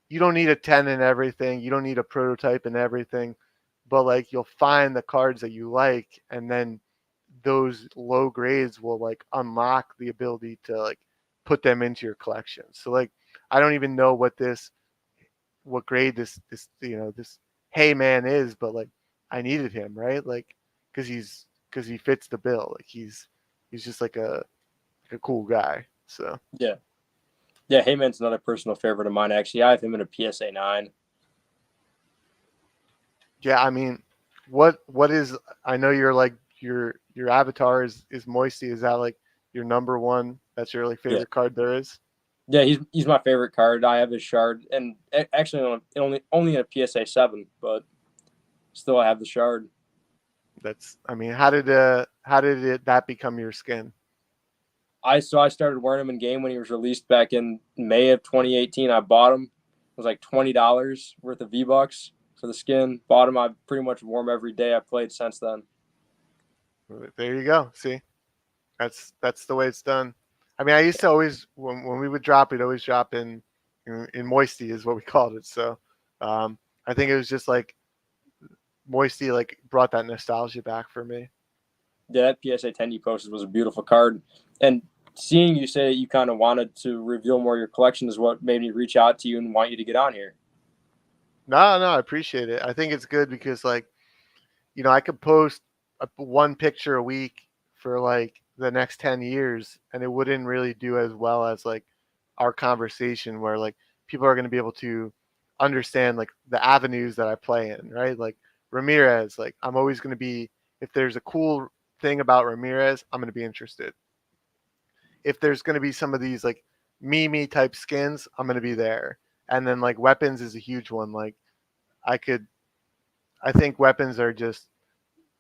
you don't need a 10 in everything. You don't need a prototype in everything, but like you'll find the cards that you like, and then those low grades will like unlock the ability to like put them into your collection. So like I don't even know what grade this Hey Man is, but like I needed him, right? Like because he fits the bill. Like he's just like a cool guy. So Yeah, yeah. Heyman's another personal favorite of mine. Actually, I have him in a PSA 9. yeah, I mean, what is? I know you're like your avatar is Moisty. Is that like your number one? That's your like Yeah, favorite card there is? yeah. He's my favorite card. I have his shard, and actually only in a PSA 7, but still I have the shard. That's, I mean, how did that become your skin? I started wearing him in game when he was released back in May of 2018. I bought him. It was like $20 worth of V Bucks. for the skin. Bought them. I pretty much wore them every day I played since then. There you go. See, that's the way it's done. I mean, I used to always when we would drop, we'd always drop in moisty is what we called it. So I think it was just like moisty like brought that nostalgia back for me. Yeah, that PSA 10 you posted was a beautiful card. And seeing you say you kind of wanted to reveal more of your collection is what made me reach out to you and want you to get on here. No, I appreciate it. I think it's good because like I could post one picture a week for like the next 10 years and it wouldn't really do as well as like our conversation where like people are going to be able to understand like the avenues that I play in, right? Like Ramirez, like I'm always going to be, if there's a cool thing about Ramirez, I'm going to be interested. If there's going to be some of these like meme type skins, I'm going to be there. And then like weapons is a huge one. Like I could, I think weapons are just,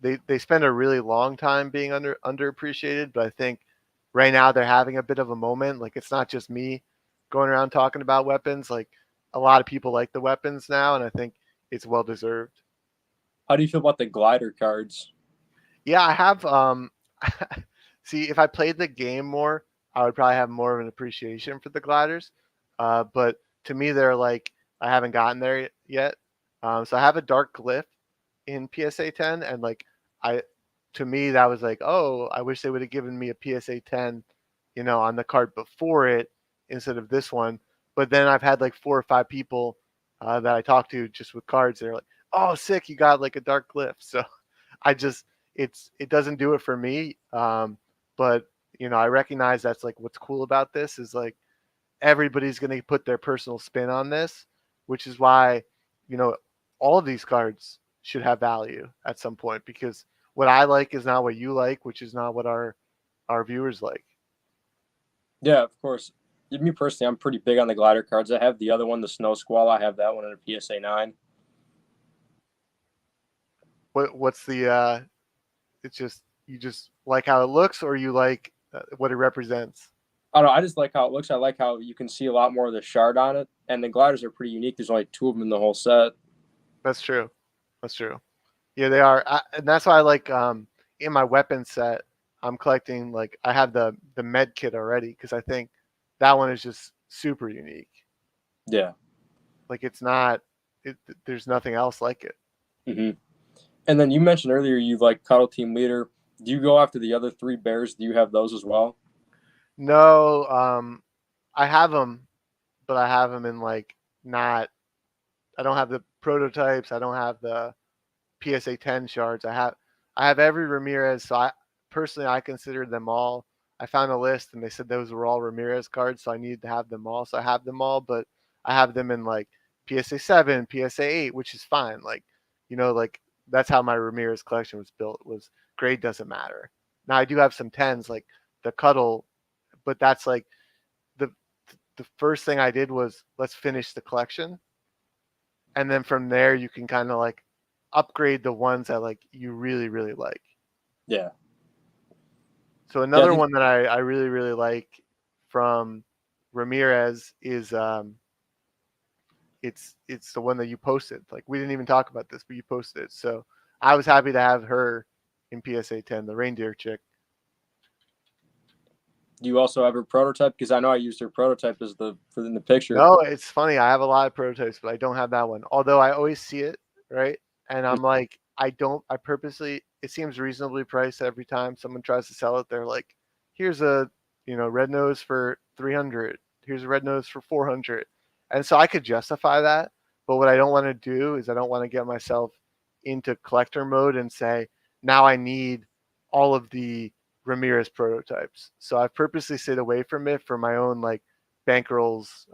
they spend a really long time being underappreciated, but I think right now they're having a bit of a moment. Like it's not just me going around talking about weapons. Like a lot of people like the weapons now, and I think it's well deserved. How do you feel about the glider cards? Yeah, I have. See, if I played the game more, I would probably have more of an appreciation for the gliders. But to me, they're like I haven't gotten there yet. So I have a dark glyph in PSA 10, and like I, to me, that was like, oh, I wish they would have given me a PSA 10, on the card before it instead of this one. But then I've had like 4 or 5 people that I talked to just with cards. They're like, oh, sick, you got like a dark glyph. So I just it doesn't do it for me. But I recognize that's like what's cool about this is like everybody's going to put their personal spin on this, which is why you know all of these cards should have value at some point because what I like is not what you like, which is not what our viewers like. Yeah, of course. Me personally, I'm pretty big on the glider cards. I have the other one, the Snow Squall. I have that one in a PSA 9. What's the it's just you just like how it looks or you like what it represents? I don't know. I just like how it looks. I like how you can see a lot more of the shard on it. And the gliders are pretty unique. There's only 2 of them in the whole set. That's true. That's true. Yeah, they are, and that's why I like in my weapon set, I'm collecting like I have the med kit already because I think that one is just super unique. Yeah. Like it's not, there's nothing else like it. hmm And then you mentioned earlier you like Cuddle Team Leader. Do you go after the other 3 bears? Do you have those as well? No, I have them, but I have them in like not. I don't have the prototypes. I don't have the PSA 10 shards. I have every Ramirez. So I considered them all. I found a list and they said those were all Ramirez cards, so I needed to have them all. So I have them all, but I have them in like PSA 7, PSA 8, which is fine. Like, like that's how my Ramirez collection was built. Was grade doesn't matter. Now I do have some 10s like the Cuddle, but that's like the the first thing I did was let's finish the collection, and then from there you can kind of like upgrade the ones that like you really really like. Yeah. So Yeah, I another think one that I really really like from Ramirez is it's the one that you posted. Like we didn't even talk about this, but you posted it. So I was happy to have her in PSA 10, the reindeer chick. do you also have her prototype? Because I know I used her prototype as the for in the picture. No, it's funny. I have a lot of prototypes, but I don't have that one. Although I always see it, right? And I'm like, I purposely, it seems reasonably priced every time someone tries to sell it. They're like, here's a, red nose for 300. Here's a red nose for 400. And so I could justify that. But what I don't want to do is I don't want to get myself into collector mode and say, now I need all of the Ramirez prototypes. So I've purposely stayed away from it for my own like bankroll's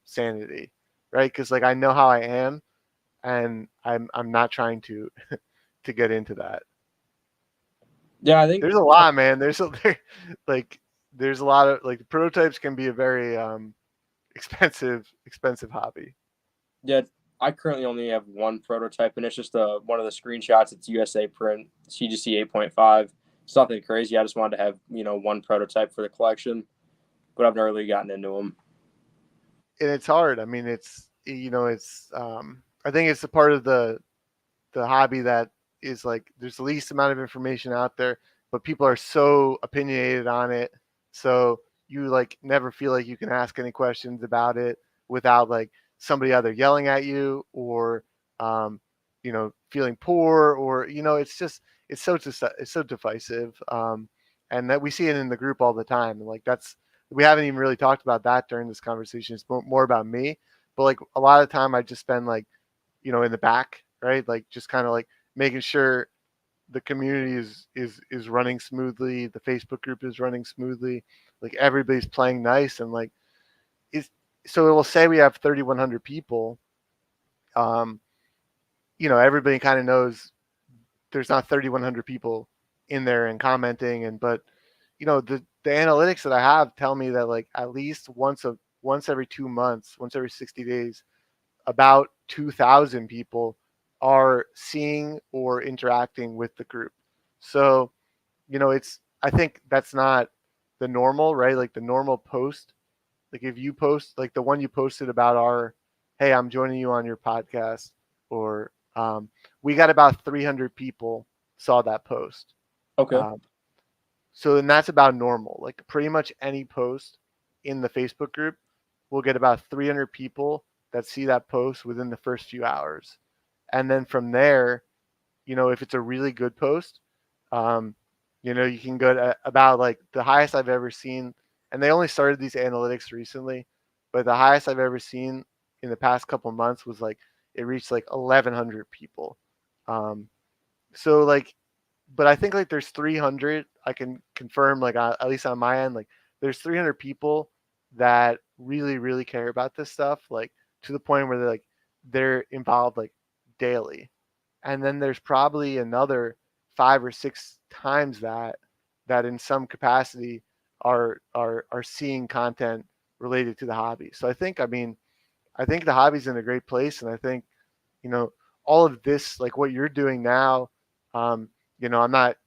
sanity, right? Because like I know how I am, and I'm not trying to to get into that. Yeah, I think There's a lot, man. Like there's a lot of like prototypes can be a very expensive hobby. yeah, I currently only have one prototype, and it's just one of the screenshots. It's USA print, CGC 8.5. It's nothing crazy. I just wanted to have one prototype for the collection, but I've never really gotten into them. And it's hard. I mean, it's I think it's a part of the hobby that is like there's the least amount of information out there, but people are so opinionated on it. So you like never feel like you can ask any questions about it without like somebody either yelling at you or um, feeling poor or it's just it's so divisive. And that we see it in the group all the time. Like that's we haven't even really talked about that during this conversation. It's more about me, but like a lot of the time I just spend like in the back, right? Like just kind of like making sure the community is running smoothly, the Facebook group is running smoothly, like everybody's playing nice and like is so it will say we have 3,100 people. Um, everybody kind of knows there's not 3,100 people in there and commenting and but the analytics that I have tell me that like at least once every 2 months, once every 60 days, about 2,000 people are seeing or interacting with the group. So, I think that's not the normal, right? Like the normal post, like if you post, like the one you posted about hey, I'm joining you on your podcast, or we got about 300 people saw that post. Okay. Um, so then that's about normal. Like pretty much any post in the Facebook group will get about 300 people that see that post within the first few hours. And then from there, if it's a really good post, um, you can go to about like the highest I've ever seen. And they only started these analytics recently, but the highest I've ever seen in the past couple months was like it reached like 1,100 people. Um, so like but I think like there's 300. I can confirm like at least on my end, like there's 300 people that really really care about this stuff, like to the point where they're involved like daily, and then there's probably another 5 or 6 times that in some capacity are seeing content related to the hobby. So I think the hobby's in a great place, and I think you know all of this like what you're doing now. um I'm not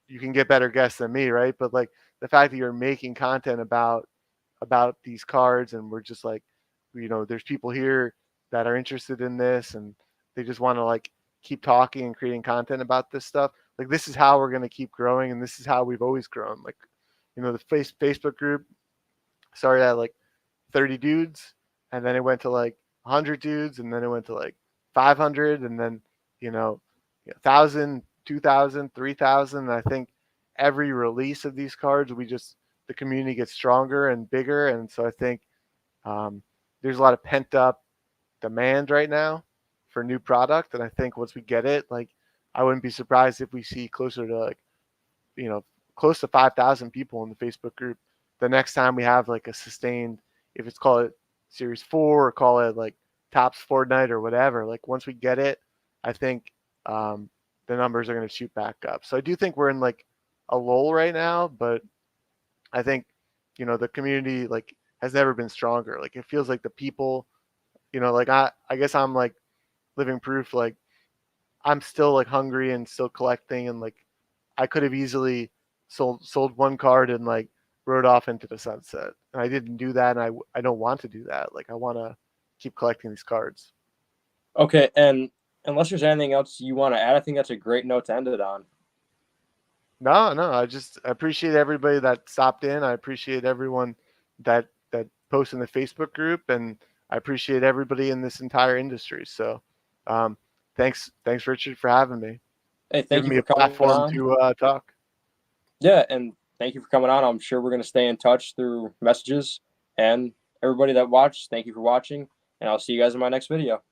you can get better guests than me, right? But like the fact that you're making content about these cards, and we're just like there's people here that are interested in this, and they just want to like keep talking and creating content about this stuff. Like this is how we're going to keep growing, and this is how we've always grown. Like the Facebook group started at like 30 dudes, and then it went to like 100 dudes, and then it went to like 500, and then 1,000, 2,000, 3,000. And I think every release of these cards, the community gets stronger and bigger, and so I think there's a lot of pent up demand right now for new product, and I think once we get it, like I wouldn't be surprised if we see closer to like you know close to 5,000 people in the Facebook group the next time we have like a sustained, if it's called it Series 4 or call it like Tops Fortnite or whatever. Like once we get it, I think the numbers are going to shoot back up. So I do think we're in like a lull right now, but I think the community like has never been stronger. Like it feels like the people, like I guess I'm like living proof. Like I'm still like hungry and still collecting, and like I could have easily sold one card and like rode off into the sunset. And I didn't do that, and I don't want to do that. Like I want to keep collecting these cards. Okay. And unless there's anything else you want to add, I think that's a great note to end it on. No, no, I appreciate everybody that stopped in. I appreciate everyone that posts in the Facebook group, and I appreciate everybody in this entire industry. So, um, thanks, Richard, for having me, Hey, thank giving you me for a coming platform on. to talk. Yeah. And thank you for coming on. I'm sure we're going to stay in touch through messages. And everybody that watched, thank you for watching. And I'll see you guys in my next video.